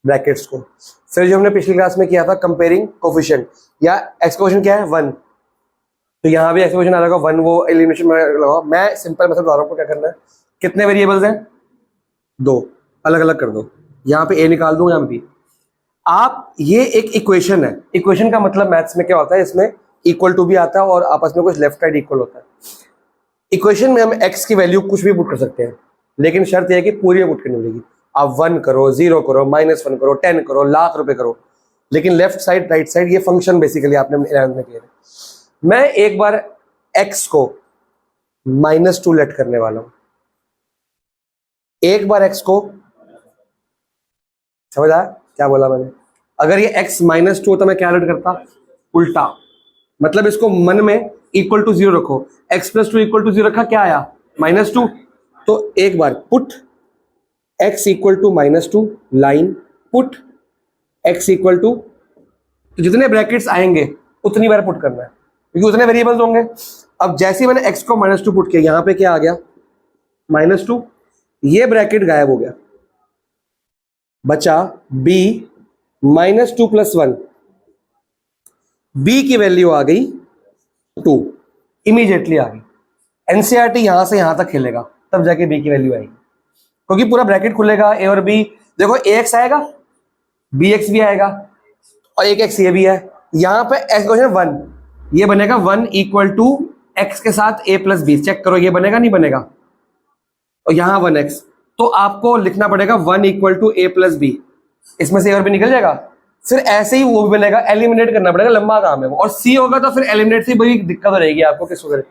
A: ब्रैकेट्स को। फिर जो हमने पिछली क्लास में किया था कंपेयरिंग कोफिशिएंट, या एक्स कोफिशिएंट क्या है? 1। तो यहाँ भी एक्सप्रेशन आ जाएगा 1, वो एलिमिनेशन में लगाओ। मैं सिंपल मेथड बता रहा हूँ आपको क्या करना है। कितने वेरिएबल्स हैं? 2, अलग अलग कर दो। यहाँ पे a निकाल दो, यहाँ पे b। आप ये एक इक्वेशन है। इक्वेशन का मतलब मैथ्स में क्या होता है, इसमें इक्वल टू भी आता है और आपस में कुछ लेफ्ट राइट इक्वल होता है। इक्वेशन में हम x की वैल्यू कुछ भी पुट कर सकते हैं, लेकिन शर्त यह है कि पूरी पुट करनी पड़ेगी। आप 1 करो, 0 करो, -1 करो, 10 करो, लाख रुपए करो, लेकिन लेफ्ट साइड राइट साइड ये फंक्शन बेसिकली आपने 11th में किया है। मैं एक बार x को -2 लेट करने वाला हूं। एक बार x को, समझ आया क्या बोला मैंने? अगर ये x -2 होता मैं क्या लेट करता? उल्टा। मतलब इसको मन में इक्वल टू 0 रखो। x + 2 इक्वल टू 0 रखा, क्या आया? -2। तो एक बार put x equal to -2 line put x equal to, तो जितने ब्रैकेट्स आएंगे उतनी बार पुट करना है क्योंकि उतने वेरिएबल्स होंगे। अब जैसे ही मैंने x को -2 पुट किया, यहां पे क्या आ गया? -2। ये ब्रैकेट गायब हो गया, बचा b -2 + 1। b की वैल्यू आ गई 2, इमीडिएटली आ गई। एनसीईआरटी यहां से यहां तक खेलेगा, तब जाके b की वैल्यू आएगी, क्योंकि पूरा ब्रैकेट खुलेगा। a और b, देखो ax आएगा, bx भी आएगा और एक x ये भी है। यहां पे क्वेश्चन 1, ये बनेगा 1 = x के साथ a + b। चेक करो ये बनेगा नहीं बनेगा? और यहां 1x, तो आपको लिखना पड़ेगा 1 = a + b। इसमें से a और b निकल जाएगा, फिर ऐसे ही वो भी बनेगा। एलिमिनेट करना पड़ेगा, लंबा काम है वो। और c होगा तो फिर एलिमिनेट से बड़ी दिक्कत रहेगी आपको किस वजह,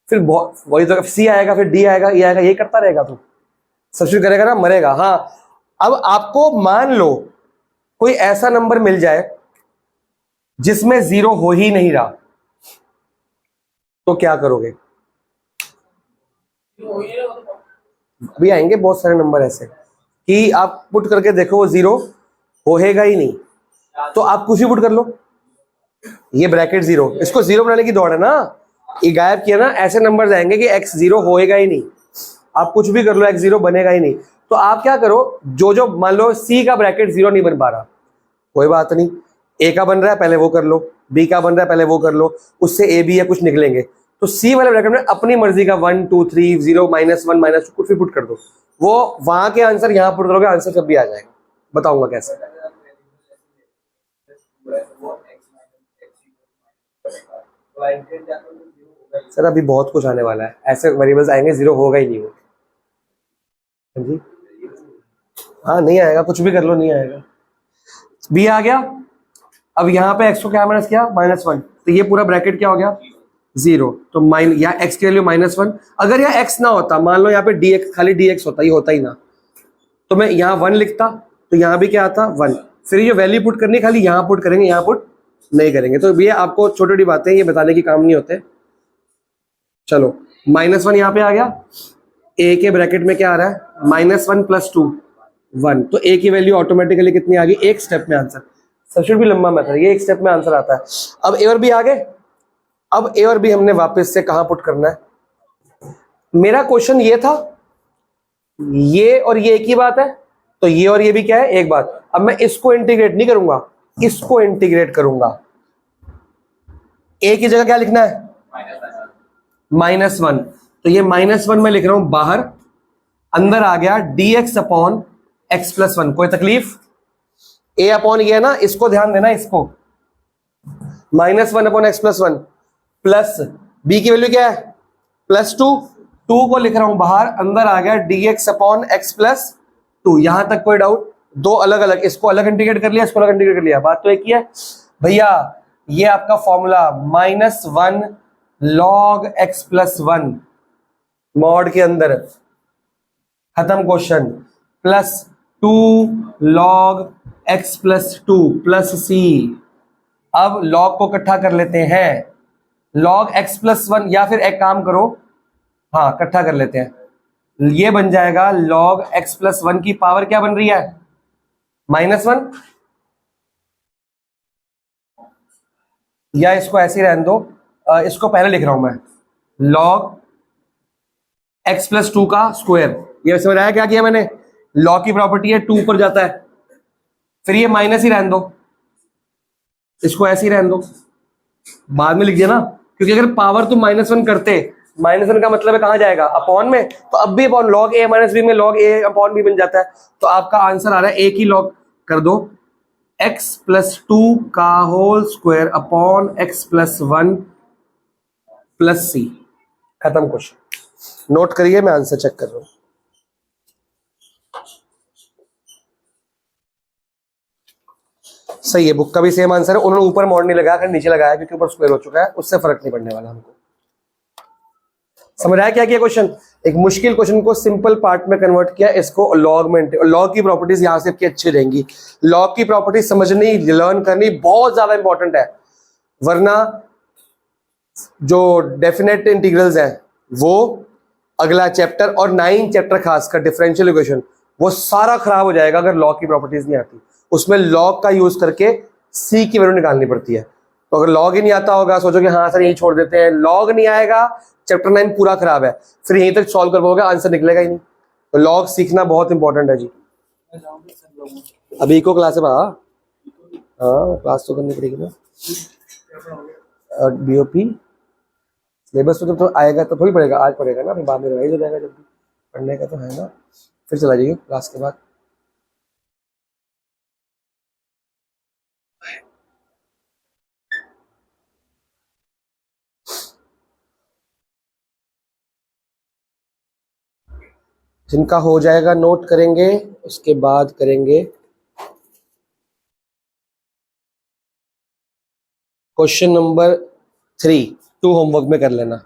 A: फिर वही तो c आएगा, फिर d आएगा, e आएगा, ये करता रहेगा। तो सब्स्टिट्यूट करेगा ना, मरेगा। हाँ, अब आपको मान लो कोई ऐसा नंबर मिल जाए जिसमें 0 हो ही नहीं रहा, तो क्या करोगे? अभी आएंगे बहुत सारे नंबर ऐसे कि आप पुट करके देखो वो 0 होएगा ही नहीं, तो आप कुछ भी पुट कर लो। ये ब्रैकेट 0, इसको 0 बनाने की दौड़ है ना, ये गायब किया ना। ऐसे नंबर आएंगे कि x 0 होएगा ही नहीं, आप कुछ भी कर लो x 0 बनेगा ही नहीं। तो आप क्या करो, जो मान लो c का ब्रैकेट 0 नहीं बन पा रहा, कोई बात नहीं, a का बन रहा है पहले वो कर लो, b का बन रहा है पहले वो कर लो, उससे a b या कुछ निकलेंगे। तो c वाले ब्रैकेट में अपनी मर्जी का 1 2 3 0 -1 -2 कुछ भी पुट कर दो, वो वहां के आंसर यहां पुट करोगे, आंसर सब भी आ जाएगा। बताऊंगा कैसे। सर अभी बहुत कुछ आने वाला है, ऐसे वेरिएबल्स आएंगे 0 होगा ही नहीं वो। हाँ जी, हाँ नहीं आएगा, कुछ भी कर लो नहीं आएगा। b आ गया। अब यहाँ पे x को क्या माइनस किया? -1, तो ये पूरा ब्रैकेट क्या हो गया? 0। तो या x की वैल्यू -1। अगर यहाँ x ना होता, मान लो यहाँ पे dx, खाली dx होता, ये होता ही ना, तो मैं यहाँ 1 लिखता, तो यहाँ भी क्या आता? 1। फिर ये वैल्यू पुट करनी, खाली यहाँ पुट करेंगे, यहाँ पुट नहीं करेंगे। तो ये आपको छोटी छोटी बातें ये बताने की काम नहीं होते। चलो -1 यहाँ पे आ गया, a के ब्रैकेट में क्या आ रहा है? -1 + 2 1। तो a की वैल्यू ऑटोमेटिकली कितनी आ गई? एक स्टेप में आंसर। सबसे भी लंबा मेथड, ये एक स्टेप में आंसर आता है। अब a और b आ गए। अब a और b हमने वापस से कहां पुट करना है? मेरा क्वेश्चन ये था, ये और ये एक ही बात है, तो ये और ये भी क्या है? एक बात। अब मैं इसको इंटीग्रेट नहीं करूंगा, इसको इंटीग्रेट करूंगा। a की जगह क्या लिखना है? -1। तो ये -1 मैं लिख रहा हूं बाहर, अंदर आ गया dx/x + 1। कोई तकलीफ? a अपॉन ये है ना, इसको ध्यान देना, इसको -1/x + 1 प्लस b की वैल्यू क्या है? +2। 2 को लिख रहा हूं बाहर, अंदर आ गया dx/x + 2। यहां तक कोई डाउट? दो अलग अलग, इसको अलग इंटीग्रेट कर लिया, इसको अलग इंटीग्रेट कर लिया, बात तो एक ही है भैया। ये आपका फॉर्मूला -1 log x + 1 मॉड के अंदर, खत्म question. +2 log x + 2 plus c। अब log को इकट्ठा कर लेते हैं, log x + 1, या फिर एक काम करो, हाँ इकट्ठा कर लेते हैं, ये बन जाएगा log x + 1 की पावर क्या बन रही है? -1। या इसको ऐसे ही रहने दो, इसको पहले लिख रहा हूं मैं, log x + 2 का स्क्वायर। ये समझ आया क्या किया मैंने? log की प्रॉपर्टी है 2 ऊपर जाता है, फिर ये माइनस ही रहने दो, इसको ऐसे ही रहने दो, बाद में लिख दिया ना क्योंकि अगर पावर तुम -1 करते, -1 का मतलब है कहां जाएगा, अपॉन में, तो अब भी upon log a minus B में log a अपॉन बी बन जाता है। तो आपका आंसर आ रहा है a की log कर दो, x प्लस 2 का whole square upon x plus 1 plus c. खत्म क्वेश्चन। नोट करिए, मैं आंसर चेक कर रहा हूं। सही है, बुक का भी सेम आंसर है। उन्होंने ऊपर मॉड नहीं लगाया, नीचे लगाया, क्योंकि ऊपर स्क्वायर हो चुका है, उससे फर्क नहीं पड़ने वाला हमको। समझ आया क्या किया क्वेश्चन? एक मुश्किल क्वेश्चन को सिंपल पार्ट में कन्वर्ट किया, इसको लॉग में। लॉग की प्रॉपर्टीज यहां से आपकी अच्छी रहेंगी। लॉग की प्रॉपर्टीज समझनी, लर्न करनी बहुत ज्यादा इंपॉर्टेंट है, वरना जो डेफिनेट इंटीग्रल्स हैं वो अगला चैप्टर और 9 चैप्टर खासकर डिफरेंशियल इक्वेशन, वो सारा खराब हो जाएगा अगर लॉग की प्रॉपर्टीज नहीं आती। उसमें लॉग का यूज करके सी की वैल्यू निकालनी पड़ती है। तो अगर लॉग ही नहीं आता होगा, सोचो कि हाँ सर यही छोड़ देते हैं, लॉग नहीं आएगा, चैप्टर 9 पूरा खराब है, फिर यहीं तक सॉल्व कर पाओगे, आंसर निकलेगा ही नहीं। तो लॉग सीखना बहुत इंपॉर्टेंट है जी। अभी इको क्लास है बा, हाँ क्लास तो करनी पड़ेगी ना। बीओपी सिलेबस तो जब तो आएगा तो थोड़ी पड़ेगा, आज पड़ेगा ना, फिर बाद में रिवाइज हो जाएगा। जब भी पढ़ने का तो है ना, फिर चला जाइए क्लास के बाद। जिनका हो जाएगा नोट करेंगे, उसके बाद करेंगे क्वेश्चन नंबर 3। 2 होमवर्क में कर लेना।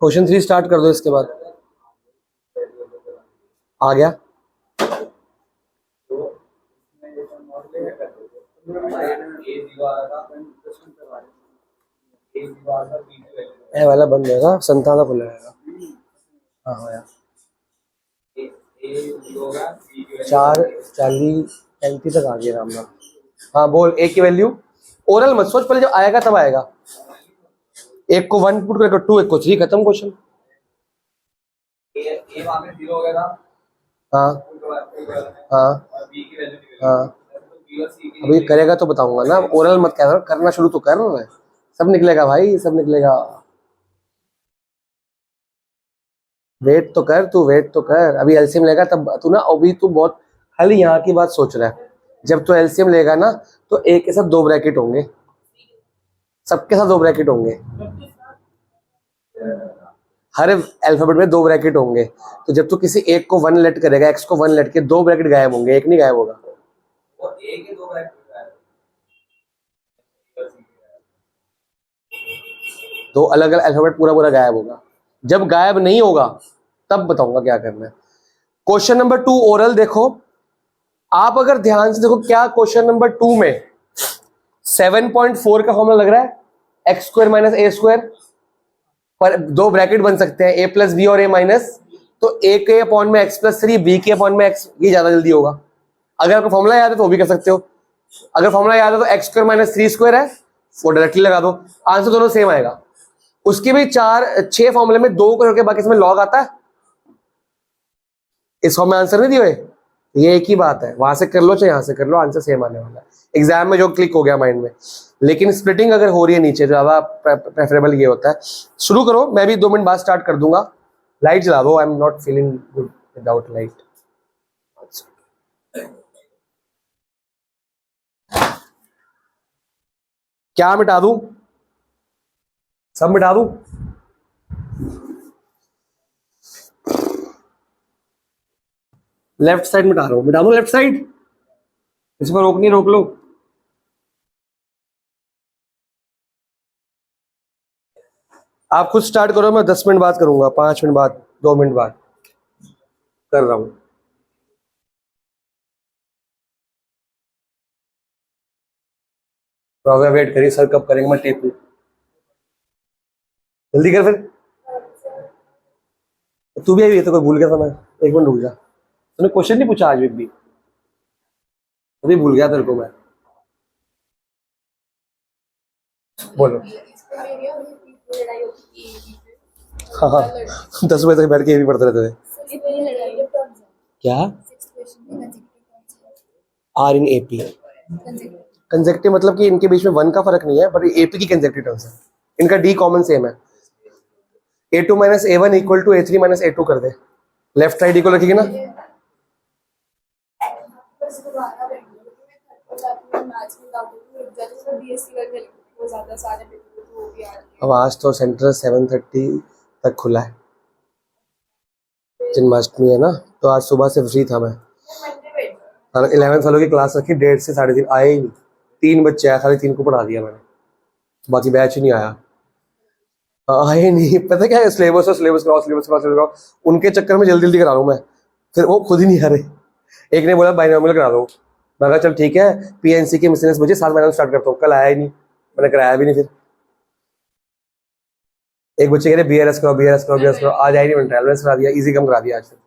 A: क्वेश्चन 3 स्टार्ट कर दो, इसके बाद आ गया। ए वाला बंद होगा, संता का खुला रहेगा। हाँ हाँ यार, 4:40-35 तक आ गया राम राम। हाँ बोल, ए की वैल्यू ओरल मत सोच, पहले जब आएगा तब आएगा। एक को 1 पुट करके 2, एक को 3, खत्म क्वेश्चन। हाँ हाँ हाँ, अभी करेगा तो बताऊंगा ना, ओरल मत कहना, करना शुरू तो कर रहा है, सब निकलेगा भाई, सब निकलेगा। वेट तो कर तू, वेट तो कर, अभी एलसीएम लेगा तब तू ना, अभी तू बहुत खाली यहाँ की बात सोच रहा है। जब तू एलसीएम लेगा ना, तो एक के साथ 2 ब्रैकेट होंगे, सबके साथ 2 ब्रैकेट होंगे, हर अल्फाबेट में 2 ब्रैकेट होंगे। तो जब तू किसी एक को 1 लेट करेगा, एक्स को 1 लेट के 2 ब्रैकेट गायब होंगे, एक नहीं गायब होगा। दो अलग अलग अल्फाबेट पूरा पूरा गायब होगा। जब गायब नहीं होगा तब बताऊंगा क्या करना है। क्वेश्चन नंबर 2 ओरल देखो, आप अगर ध्यान से देखो क्या क्वेश्चन नंबर 2 में 7.4 का फॉर्मूला लग रहा है, एक्स स्क्वायर माइनस ए स्क्वायर, पर 2 ब्रैकेट बन सकते हैं, ए प्लस बी और ए माइनस, तो ए के अपॉन में एक्स प्लस 3, बी के अपॉन में एक्स, ये ज्यादा जल्दी होगा। अगर आपको फॉर्मूला याद है तो वो भी कर सकते हो। अगर फॉर्मूला याद है तो एक्स स्क्वायर माइनस 3 स्क्वायर है, वो डायरेक्टली लगा दो, आंसर दोनों सेम आएगा। उसके भी 6 फॉर्मूले में 2 करके बाकी इसमें लॉग आता है, इस फॉर्म में आंसर नहीं दिए, ये एक ही बात है, वहां से कर लो चाहे यहां से कर लो, आंसर सेम आने वाला है। एग्जाम में जो क्लिक हो गया माइंड में, लेकिन स्प्लिटिंग अगर हो रही है नीचे, ज्यादा प्रेफरेबल ये होता है। शुरू करो, मैं भी 2 मिनट बाद स्टार्ट कर दूंगा। लाइट जला दो, I am not feeling good without light. क्या मिटा दूं, सब मिटा दूं? लेफ्ट साइड मिटा रहा हूं, मिटा दूं लेफ्ट साइड, इस पर रोकनी रोक लो। आप खुद स्टार्ट करो, मैं 10 मिनट बाद करूंगा, 5 मिनट बाद, 2 मिनट बाद कर रहा हूं। तो वेट करिए सर कब करेंगे, मैं टेप जल्दी कर फिर। तू भी आई हुई है तो कोई भूल गया था मैं, एक मिनट रुक जा। तूने क्वेश्चन नहीं पूछा आज एक भी, अभी भूल गया तेरे को मैं। बोलो। हाँ हाँ 10 बजे तक बैठ के ये भी पढ़ते रहते थे। क्या आर इन एपी कंजेक्टिव मतलब कि इनके बीच में वन का फर्क नहीं है, बट एपी की कंजेक्टिव टर्म्स है, इनका डी कॉमन सेम है। a2 minus a1 equal to a3 minus a2 कर दे, लेफ्ट साइड इक्वल रखेगी ना। अब आज तो सेंटर 7:30 तक खुला है, जन्माष्टमी है ना, तो आज सुबह से फ्री था मैं। 11 सालों की क्लास रखी, 1:30 से 3:30 आए ही नहीं। 3 बच्चे आए, खाली 3 को पढ़ा दिया मैंने, बाकी बैच ही नहीं आया। आए नहीं, पता क्या है, सिलेबस और सिलेबस कराओ, सिलेबस कराओ, उनके चक्कर में जल्दी जल्दी करा रहा हूँ मैं, फिर वो खुद ही नहीं आ रहे। एक ने बोला बाइनोमियल करा दो, मैं कहा चल ठीक है, पीएनसी के मिसलेनियस बचे 7 महीने स्टार्ट करता हूँ, कल आया ही नहीं, मैंने कराया भी नहीं। फिर एक बच्चे कह रहे बीआरएस करो, बीआरएस करो, बीआरएस करो, आज आई नहीं, मैंने ट्रेवल्स करा दिया, इजी कम करा दिया आज। फिर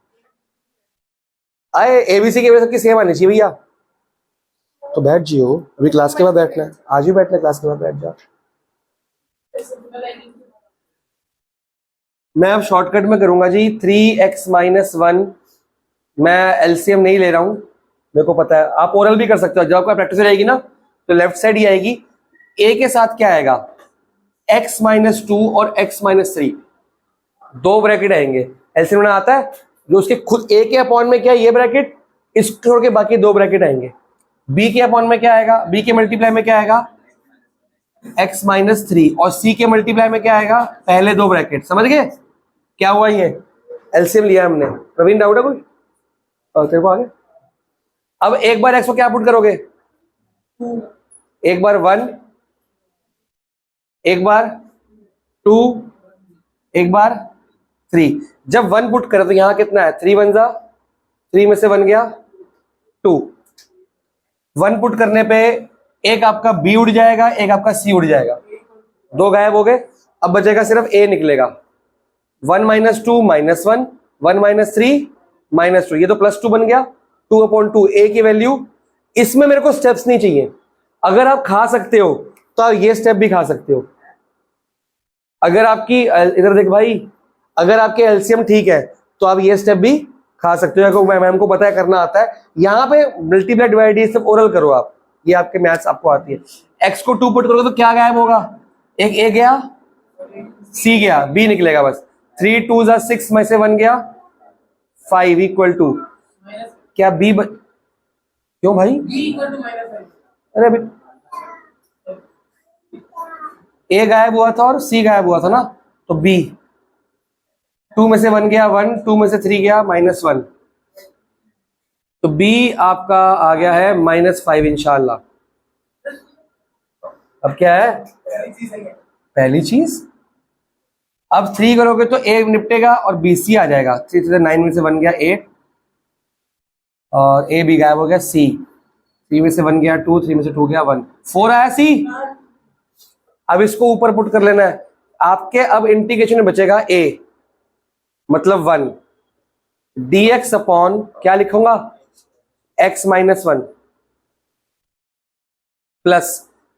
A: आए एबीसी की वजह सबकी सेम आनी चाहिए भैया, तो बैठ जियो, अभी क्लास के बाद बैठना है, आज ही बैठना है, क्लास के बाद बैठ जाओ। मैं अब शॉर्टकट में करूंगा जी, 3x माइनस 1, मैं एलसीएम नहीं ले रहा हूं, मेरे को पता है। आप ओरल भी कर सकते हो, जब आपका प्रैक्टिस रहेगी ना तो लेफ्ट साइड ही आएगी। a के साथ क्या आएगा, x माइनस 2 और x माइनस 3, दो ब्रैकेट आएंगे। एलसीएम में आता है जो उसके खुद a के अपॉन में क्या है, ये ब्रैकेट, इसको छोड़ के बाकी दो ब्रैकेट आएंगे। b के अपॉन में क्या आएगा, b के मल्टीप्लाई में क्या आएगा, x माइनस 3, और c के मल्टीप्लाई में क्या आएगा, पहले दो ब्रैकेट। समझ गए क्या हुआ, ये एलसीएम लिया हमने। प्रवीण डाउट है कोई, तेरे को आगे। अब एक बार x को क्या पुट करोगे, एक बार 1, एक बार 2, एक बार 3। जब 1 पुट करें तो यहां कितना है, 3 1 जा 3 में से 1 गया 2। 1 पुट करने पे एक आपका b उड़ जाएगा, एक आपका c उड़ जाएगा, दो गायब हो गए। अब बचेगा सिर्फ a निकलेगा। 1 माइनस 2 माइनस 1, 1 माइनस 3 माइनस 2, ये तो प्लस 2 बन गया। 2/2 a की वैल्यू। इसमें मेरे को स्टेप्स नहीं चाहिए, अगर आप खा सकते हो तो आप ये स्टेप भी खा सकते हो। अगर आपकी, इधर देख भाई, अगर आपके एलसीएम ठीक है तो आप ये स्टेप भी खा सकते हो, मैम को पता है, करना आता है। यहाँ पे मल्टीप्लाई डिवाइड ये सब ओरल करो आप, ये आपके मैथ्स आपको आती है। x को 2 पुट करोगे तो क्या गायब होगा, एक a गया, c गया, b निकलेगा बस। 3 2 जा 6 में से 1 गया 5 इक्वल टू क्या b क्यों भाई, अरे अभी a गायब हुआ था और c गायब हुआ था ना, तो b। 2 में से 1 गया 1, 2 में से 3 गया -1, तो b आपका आ गया है -5 इंशाल्लाह। अब क्या है, पहली चीज। अब 3 करोगे तो a निपटेगा और bc आ जाएगा। 3 से 9 में से 1 गया 8, और a भी गायब हो गया, c 3 में से 1 गया 2, 3 में से 2 गया 1, 4 आया c। अब इसको ऊपर पुट कर लेना है आपके। अब इंटीग्रेशन में बचेगा a मतलब 1, dx अपॉन क्या लिखूंगा, x माइनस 1 प्लस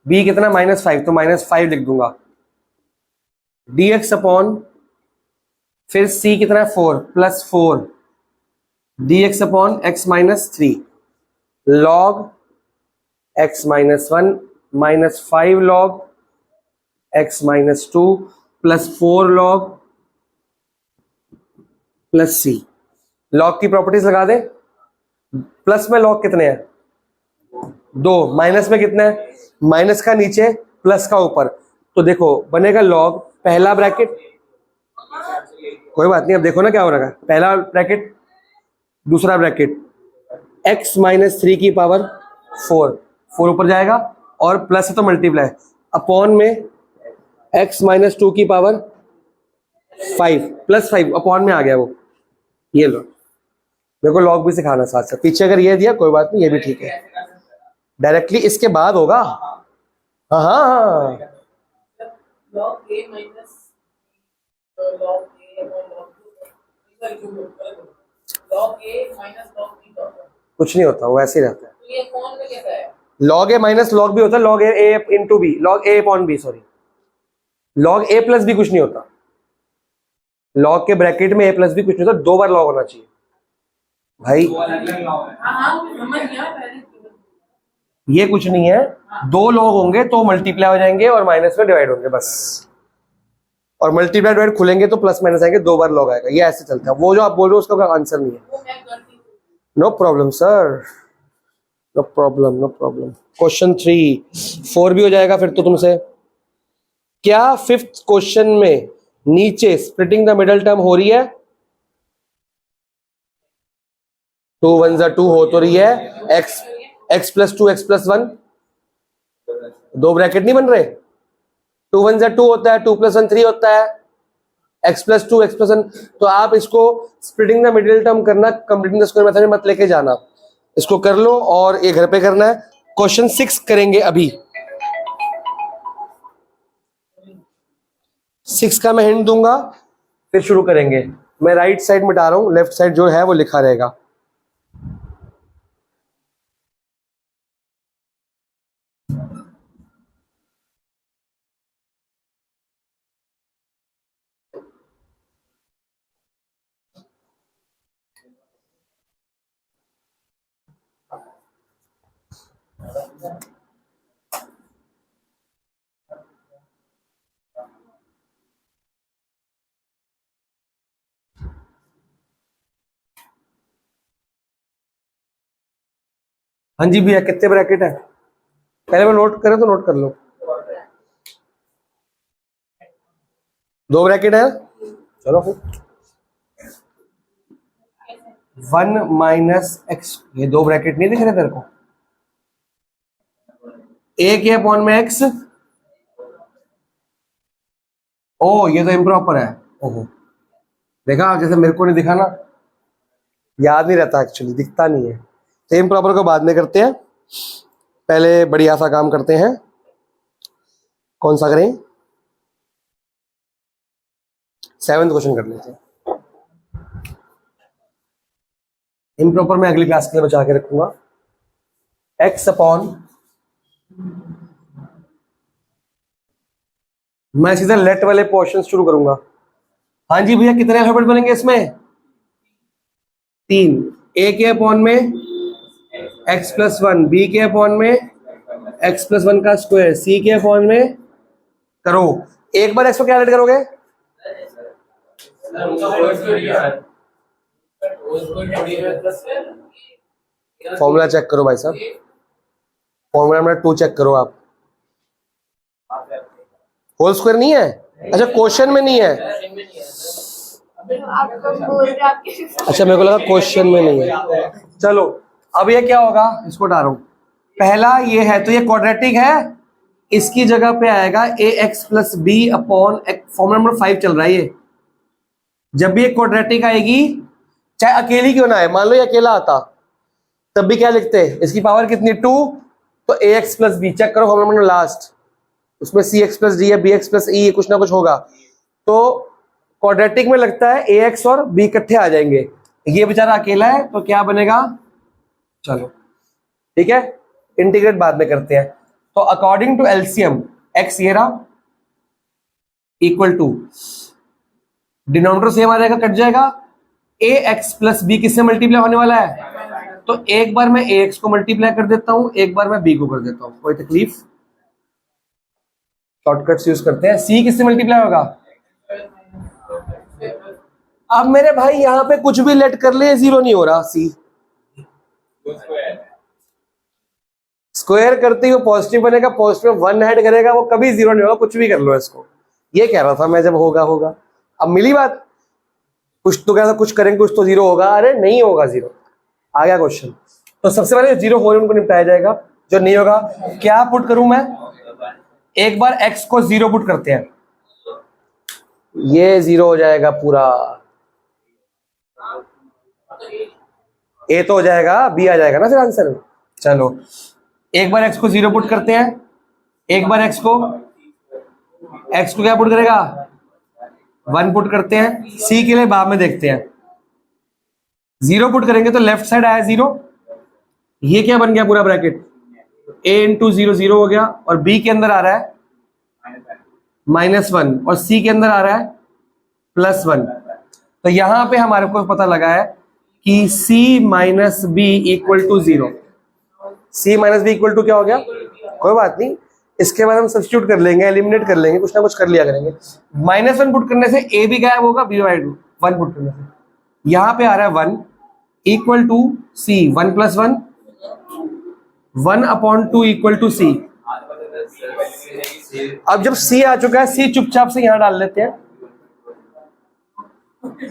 A: b कितना -5, तो -5 लिख दूंगा, dx अपॉन फिर c कितना 4 plus 4 dx upon x minus 3 log x minus 1 -5 log x minus 2 plus 4 log plus c। Log की प्रॉपर्टीज लगा दे। प्लस में लॉग कितने हैं, 2, माइनस में कितने हैं, माइनस का नीचे प्लस का ऊपर, तो देखो बनेगा लॉग पहला ब्रैकेट, कोई बात नहीं, अब देखो ना क्या हो रहा है, पहला ब्रैकेट दूसरा ब्रैकेट x माइनस 3 की पावर 4 ऊपर जाएगा, और प्लस है तो मल्टीप्लाई अपॉन में x माइनस 2 की पावर 5 प्लस 5 अपॉन में आ गया वो। ये लो, मेरे को लॉग भी सिखाना साथ साथ, पीछे अगर ये दिया कोई बात नहीं, ये भी ठीक है, डायरेक्टली इसके बाद होगा। हाँ हाँ हाँ,
B: log a minus log a और log b log a minus log b का होता है।
A: कुछ नहीं होता, वो ऐसे ही रहता है।
B: तो ये कौन में कैसा है?
A: लॉग ए माइनस लॉग बी होता है, लॉग ए इंटू बी, लॉग ए अपॉन बी, सॉरी, लॉग ए प्लस बी कुछ नहीं होता। लॉग के ब्रैकेट में ए प्लस बी कुछ नहीं होता, 2 बार लॉग होना चाहिए भाई।
B: हाँ वो समझ गया पहले।
A: ये कुछ नहीं है, 2 लॉग होंगे तो मल्टीप्लाई हो जाएंगे और माइनस में डिवाइड होंगे बस, और मल्टीप्लाई डिवाइड खुलेंगे तो प्लस माइनस आएंगे, 2 बार लॉग आएगा। ये ऐसे चलता है। वो जो आप बोल रहे हो उसका कोई आंसर नहीं है।
B: वो मैं करती हूँ।
A: No problem sir, no problem, no problem. Question 3 4 भी हो जाएगा फिर तो तुमसे। क्या 5th क्वेश्चन में नीचे स्प्लिटिंग द मिडल टर्म हो रही है? 2 1 2 हो तो रही है, x plus 2 x plus 1, 2 bracket नहीं बन रहे। 2 1 2 होता है, 2 प्लस 1 3 होता है, x प्लस 2 x प्लस 1। तो आप इसको स्प्लिटिंग द मिडिल टर्म करना, कंप्लीटिंग द स्क्वायर मेथड में मत लेके जाना, इसको कर लो और ये घर पे करना है। क्वेश्चन 6 करेंगे अभी। 6 का मैं हिंट दूंगा फिर शुरू करेंगे। मैं राइट साइड मिटा रहा हूं, लेफ्ट साइड जो है वो लिखा रहेगा। हाँ जी भैया, कितने ब्रैकेट है? पहले मैं नोट करें तो नोट कर लो। 2 ब्रैकेट है, चलो फिर 1 माइनस एक्स, ये 2 ब्रैकेट नहीं दिख रहे तेरे को? ए के अपॉन में एक्स, ओ ये तो इम्प्रॉपर है। ओहो, देखा, जैसे मेरे को नहीं दिखा ना, याद नहीं रहता एक्चुअली, दिखता नहीं है। तो इम्प्रॉपर को बाद में करते हैं, पहले बढ़िया सा काम करते हैं। कौन सा करें? 7th क्वेश्चन कर लेते हैं। इम्प्रॉपर मैं अगली क्लास के लिए बचा के रखूंगा। एक्स अपॉन, मैं सीधा लेट वाले पोर्शन शुरू करूंगा। हाँ जी भैया, कितने अल्फाबेट बनेंगे इसमें? 3। ए के अपॉन में एक्स प्लस 1, बी के अपॉन में एक्स प्लस 1 का स्क्वायर, सी के अपॉन में करो। एक बार एक्स को क्या ऐड करोगे? फॉर्मूला चेक करो भाई साहब, फॉर्मूला नंबर 2 चेक करो आप। होल स्क्वायर नहीं है? अच्छा, क्वेश्चन में नहीं है। अच्छा, मेरे को लगा क्वेश्चन में नहीं है। चलो, अब ये क्या होगा, इसको हटा रहा हूं। पहला ये है तो ये क्वाड्रेटिक है, इसकी जगह पे आएगा a x plus b upon, formula number 5 चल रहा है ये। जब भी एक क्वाड्रेटिक आएगी, चाहे अकेली क्यों ना आए, मान लो ये अकेला आता तब भी क्या लिखते हैं, इसकी पावर कितनी 2, तो ए एक्स प्लस बी, चेक करो फॉर्मूला नंबर लास्ट, उसमें सी एक्स प्लस डी है, बी एक्स प्लस ई, कुछ ना कुछ होगा। तो क्वाड्रेटिक में लगता है ए एक्स और बी इकट्ठे आ जाएंगे, ये बेचारा अकेला है तो क्या बनेगा? चलो ठीक है, इंटीग्रेट बाद में करते हैं। तो अकॉर्डिंग टू एलसीएम, एक्स ये रहा इक्वल टू, डिनोमिनेटर सेम आ जाएगा, कट जाएगा, ए एक्स प्लस बी किससे मल्टीप्लाई होने वाला है? तो एक बार मैं ए एक्स को मल्टीप्लाई कर देता हूं, एक बार मैं बी को कर देता हूं, कोई तकलीफ? शॉर्टकट्स यूज करते हैं। सी किससे मल्टीप्लाई होगा? अब मेरे भाई यहां पे कुछ भी लेट कर ले, 0 नहीं हो रहा। सी स्क्वायर करते ही पॉजिटिव बनेगा, पॉजिटिव 1 ऐड करेगा, वो कभी 0 नहीं होगा, कुछ भी कर लो इसको। ये कह रहा था मैं, जब होगा होगा। अब मिली बात, कुछ तो कहता कुछ करेंगे कुछ तो 0 होगा, अरे नहीं होगा 0। आ गया क्वेश्चन। तो सबसे पहले 0 हो रहे उनको निपटाया जाएगा, जो नहीं होगा क्या पुट करूं मैं? एक बार x को 0 पुट करते हैं, ये 0 हो जाएगा पूरा, a तो हो जाएगा, b आ जाएगा ना फिर आंसर में। चलो एक बार x को 0 पुट करते हैं, एक बार x को क्या पुट करेगा, 1 पुट करते हैं। c के लिए बाद में देखते हैं। 0 पुट करेंगे तो लेफ्ट साइड आया 0, ये क्या बन गया पूरा ब्रैकेट, a इंटू 0 0 हो गया, और b के अंदर आ रहा है -1 और c के अंदर आ रहा है +1। तो यहां पे हमारे को पता लगा है कि c minus B equal to 0। c minus B equal to क्या हो गया, कोई बात नहीं, इसके बाद हम सब्स्टिट्यूट कर लेंगे, एलिमिनेट कर लेंगे, कुछ ना कुछ कर लिया करेंगे। -1 पुट करने से a भी गायब होगा, b बाई 2 1 पुट करने से यहां पे आ रहा है 1 equal to c, 1 + 1 1/2 equal to c। अब जब c आ चुका है, c चुपचाप से यहां डाल लेते हैं।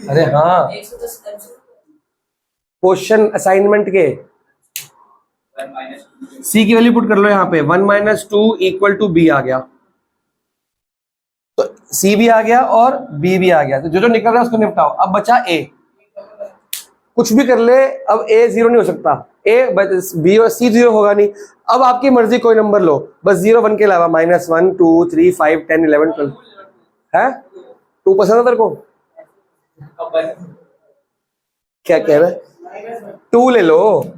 A: अरे हाँ, क्वेश्चन असाइनमेंट के c की वैल्यू पुट कर लो यहाँ पे, 1 - 2 इक्वल टू b आ गया, तो c भी आ गया और b भी आ गया, तो जो जो निकल रहा है उसको निपटाओ। अब बचा a, कुछ भी कर ले, अब a 0 नहीं हो सकता, a b और c 0 होगा नहीं। अब आपकी मर्जी कोई नंबर लो, बस 0 1 के अलावा, -1 2 3 5 10 11 12 है। 2 पसंद है तेरे को, क्या कह रहा है, 2 ले लो,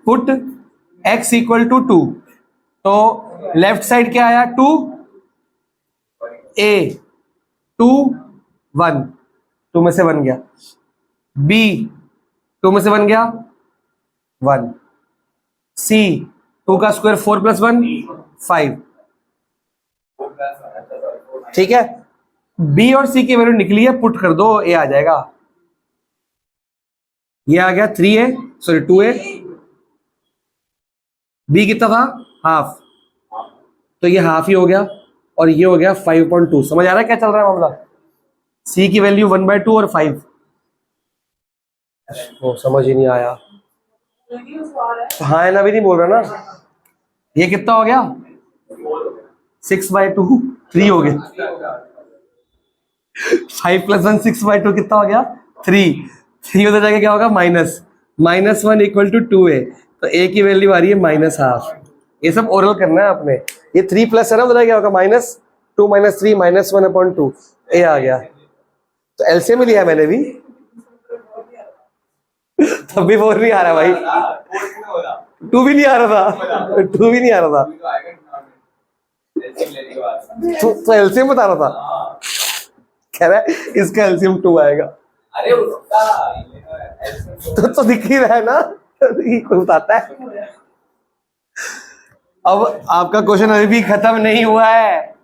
A: पुट x इक्वल टू 2, तो लेफ्ट साइड क्या आया 2, a 2 1, 2 में से 1 गया, b 2 में से 1 गया 1, c 2 का स्क्वायर 4 + 1 5, ठीक है। b और c की वैल्यू निकली है, पुट कर दो, a आ जाएगा। ये आ गया 3a, सॉरी 2a, b कितना था, हाफ, तो ये हाफ ही हो गया, और ये हो गया 5.2। समझ आ रहा है क्या चल रहा है मामला, c की वैल्यू 1/2 और 5। वो समझ ही नहीं आया, हाँ है ना, भी नहीं बोल रहा ना। ये कितना हो गया, 6/2, 3 हो गया, 5 + 1 6/2 कितना हो गया, 3 उधर जाके क्या होगा, -1 इक्वल टू 2a, तो a की वैल्यू आ रही है -1/2। ये सब ओरल करना है आपने, ये 3 प्लस है ना, उधर क्या होगा, -2 - 3 -1/2, a आ गया। तो एलसीएम लिया मैंने भी, तब भी 4 नहीं आ रहा भाई, 2 भी नहीं आ रहा था, 2 भी नहीं आ रहा था, तो एलसीएम बता रहा था, कह रहा है इसका एलसीएम 2 आएगा। अरे तो दिख ही रहा है ना, बताता है। अब आपका क्वेश्चन अभी भी खत्म नहीं हुआ है,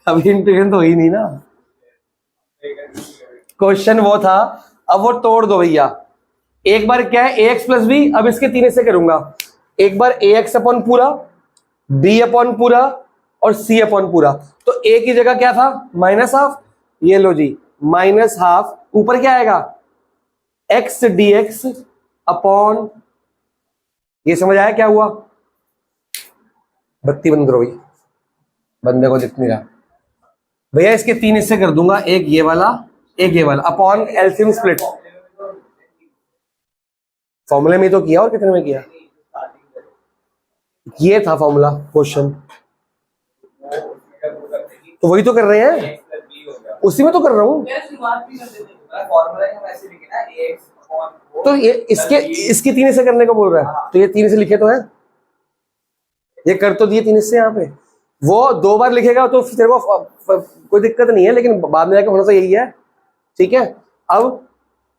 A: अभी इंटीग्रेशन तो हो ही नहीं ना। क्वेश्चन वो था, अब वो तोड़ दो भैया। एक बार क्या है, ax + b, अब इसके 3 हिस्से करूंगा। एक बार ax अपॉन पूरा, b अपॉन पूरा और c अपॉन पूरा। तो a की जगह क्या था, -½ ये लो जी, -½ ऊपर क्या आएगा, x dx अपॉन, ये समझ आया क्या हुआ। बत्ती बंद करो भाई, बंदे को दिख नहीं रहा भैया। इसके 3 हिस्से कर दूंगा, एक ये वाला एक ये वाला, अपॉन एलसीएम स्प्लिट। फॉर्मूले में तो किया, और कितने में किया, ये था फॉर्मूला क्वेश्चन, तो वही तो कर रहे हैं, उसी में तो कर रहा हूं। तो ये इसके 3 हिस्से करने को बोल रहा है, तो ये 3 हिस्से लिखे तो है, ये कर तो दिए 3 हिस्से यहाँ पे। वो 2 बार लिखेगा तो फिर वो कोई दिक्कत नहीं है, लेकिन बाद में जाकर होना तो यही है, ठीक है। अब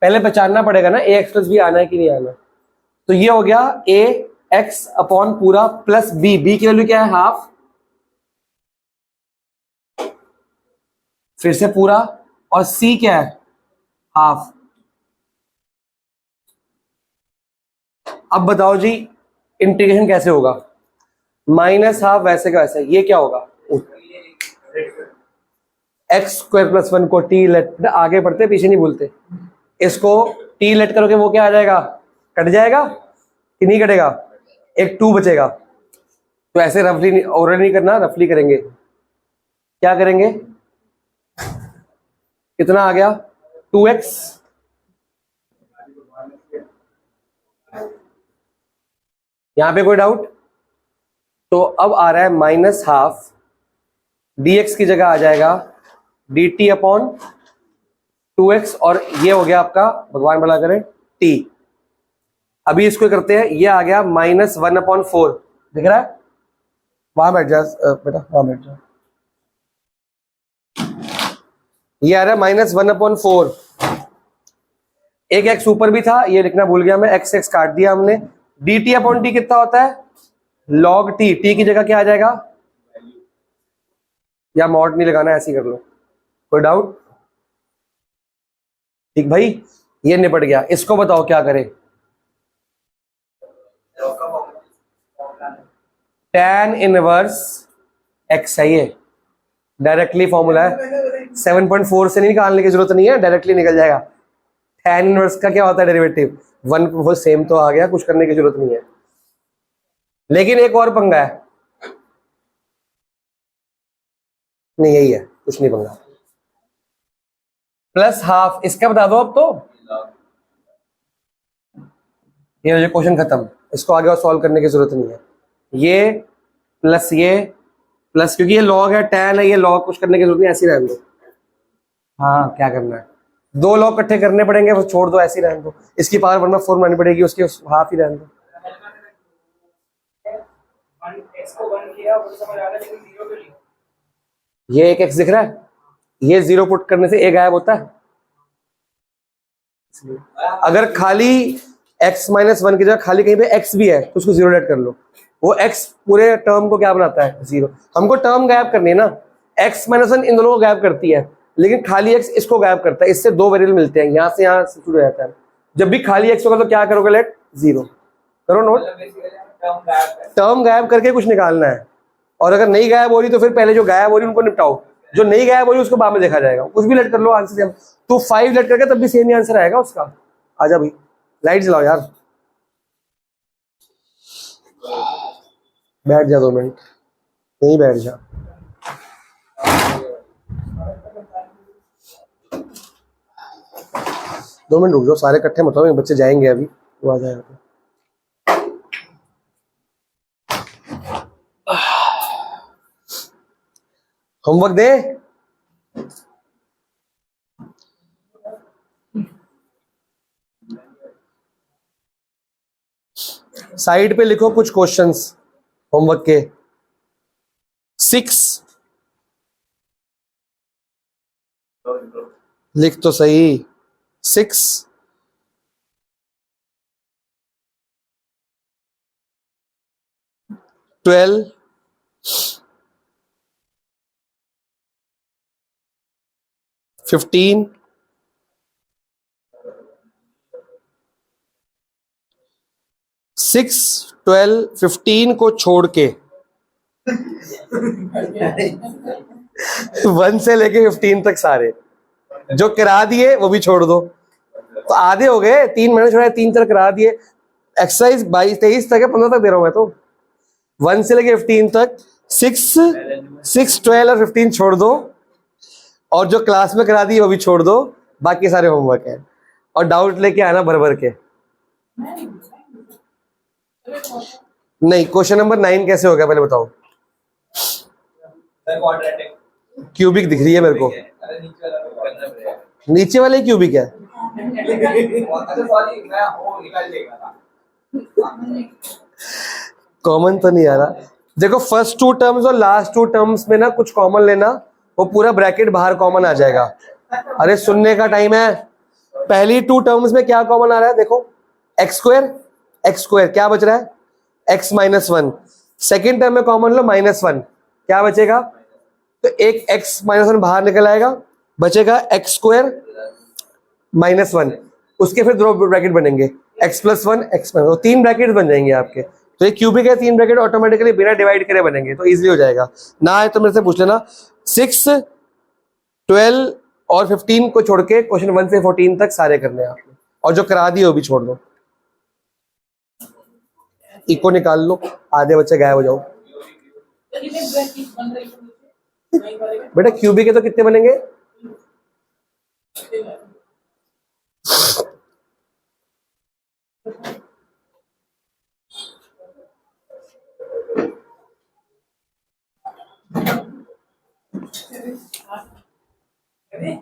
A: पहले पहचानना पड़ेगा ना ax + b आना है कि नहीं आना। तो ये हो गया ax अपॉन पूरा प्लस b, b की वैल्यू क्या है, हाफ, फिर से पूरा, और c क्या है, हाफ। अब बताओ जी इंटीग्रेशन कैसे होगा, -½ वैसे का वैसे, ये क्या होगा, x² + 1 को t लेट, आगे बढ़ते पीछे नहीं भूलते, इसको t लेट करोगे वो क्या आ जाएगा, कट जाएगा कि नहीं कटेगा, एक 2 बचेगा। तो ऐसे रफली ओरल नहीं करना, रफली करेंगे। क्या करेंगे, कितना आ गया, 2x, यहां पे कोई डाउट, तो अब आ रहा है माइनस हाफ dx की जगह आ जाएगा dt अपॉन 2x और ये हो गया आपका, भगवान भला करे, t। अभी इसको करते हैं, ये आ गया -1/4, दिख रहा है? वहां बैठ जा बेटा, वहां बैठ जा। ये आ रहा है -1/4। एक x ऊपर भी था, ये लिखना भूल गया मैं, x काट दिया हमने। dt अपॉन t कितना होता है? log t। t की जगह क्या आ जाएगा? या मॉड नहीं लगाना, ऐसे ही कर लो, कोई डाउट? ठीक भाई, ये निपट गया। इसको बताओ क्या करें? tan इनवर्स x है, ये डायरेक्टली फॉर्मूला है, 7.4 से नहीं निकालने की जरूरत नहीं है, डायरेक्टली निकल जाएगा। tan इनवर्स का क्या होता है डेरिवेटिव? 1, वो सेम तो आ गया, कुछ करने की जरूरत नहीं है। लेकिन एक और पंगा है, नहीं यही है, कुछ नहीं पंगा। प्लस हाफ, इसका बता दो अब तो, ये मुझे क्वेश्चन खत्म, इसको आगे और सॉल्व करने की जरूरत नहीं है। ये प्लस क्योंकि ये लॉग है, tan है, ये लॉग, कुछ करने की जरूरत नहीं, ऐसे ही रहने दो। हाँ क्या करना है, दो लॉग इकट्ठे करने पड़ेंगे, वो छोड़ दो, ऐसे ही रहने दो। इसकी पावर वरना 4 बनानी पड़ेगी, उसकी हाफ ही रहने दो। ये एक x दिख रहा है, ये 0 पुट करने से a गायब होता है। अगर खाली x -1 की जगह खाली कहीं पे x भी है तो उसको 0 लेट कर लो, वो x पूरे टर्म को क्या बनाता है? 0। हमको टर्म गायब करनी है ना, x -1 इन दोनों को गायब करती है, लेकिन खाली x इसको गायब करता है। इससे दो वेरिएबल मिलते हैं, यहां से यहां शुरू हो जाता है। जब भी खाली x होगा तो क्या करोगे? लेट 0 करो नोट। टर्म गायब करके कुछ निकालना है, और अगर नहीं गायब हो रही तो फिर पहले जो गायब हो रही उनको निपटाओ, जो नहीं गायब हो रही उसको बाद में देखा जाएगा। कुछ भी लेट कर लो, आंसर सेम। तो 5 लेट करके तब भी सेम ही आंसर आएगा उसका। आजा भाई, लाइट जलाओ यार, बैठ जा 2 मिनट, नहीं बैठ जा। दो मिनट रुक जाओ, सारे इकट्ठे मत हो, बच्चे जाएंगे अभी, वो आ जाएगा। होमवर्क दे। साइड पे लिखो कुछ क्वेश्चंस होमवर्क के। 6 लिख तो सही। 6 12 15 6 12 15 को छोड़ के 1 से लेके 15 तक सारे जो करा दिए वो भी छोड़ दो, तो आधे हो गए। 3 मैंने छोड़ा, 3 तक करा दिए। एक्सरसाइज 22-23 तक है, 15 तक दे रहा हूं मैं तो। 1 से लेके 15 तक 6 12 और 15 छोड़ दो, और जो क्लास में करा दिए वो भी छोड़ दो, बाकी सारे होमवर्क है। और डाउट लेके आना भर भर के। नहीं, क्वेश्चन नंबर 9 कैसे हो गया पहले बताओ? क्यूबिक दिख रही है मेरे को, नीचे वाले क्यूबिक है। कॉमन तो नहीं आ रहा। देखो फर्स्ट 2 टर्म्स और लास्ट 2 टर्म्स में ना कुछ कॉमन लेना, वो पूरा ब्रैकेट बाहर कॉमन आ जाएगा। अरे सुनने का टाइम है। पहली 2 टर्म्स में क्या कॉमन आ रहा है? देखो x स्क्वायर क्या बच रहा है? x -1। सेकेंड टर्म में कॉमन लो -1, क्या बचेगा? तो एक x -1 बाहर निकल आएगा, बचेगा x स्क्वायर -1। उसके फिर दो ब्रैकेट बनेंगे, x +1 x -1, 3 ब्रैकेट बन जाएंगे आपके। तो ये क्यूबिक है, 3 ब्रैकेट ऑटोमेटिकली बिना डिवाइड करे बनेंगे, तो इजीली हो जाएगा। ना आए तो मेरे से पूछ लेना। 6 12 और 15 को छोड़ के क्वेश्चन 1 से 14 तक सारे करने हैं आपने, और जो करा दिए वो भी छोड़ दो। इको निकाल लो, आधे बच्चे गायब हो जाओ। बेटा क्यूबिक है तो कितने बनेंगे?
B: Ready?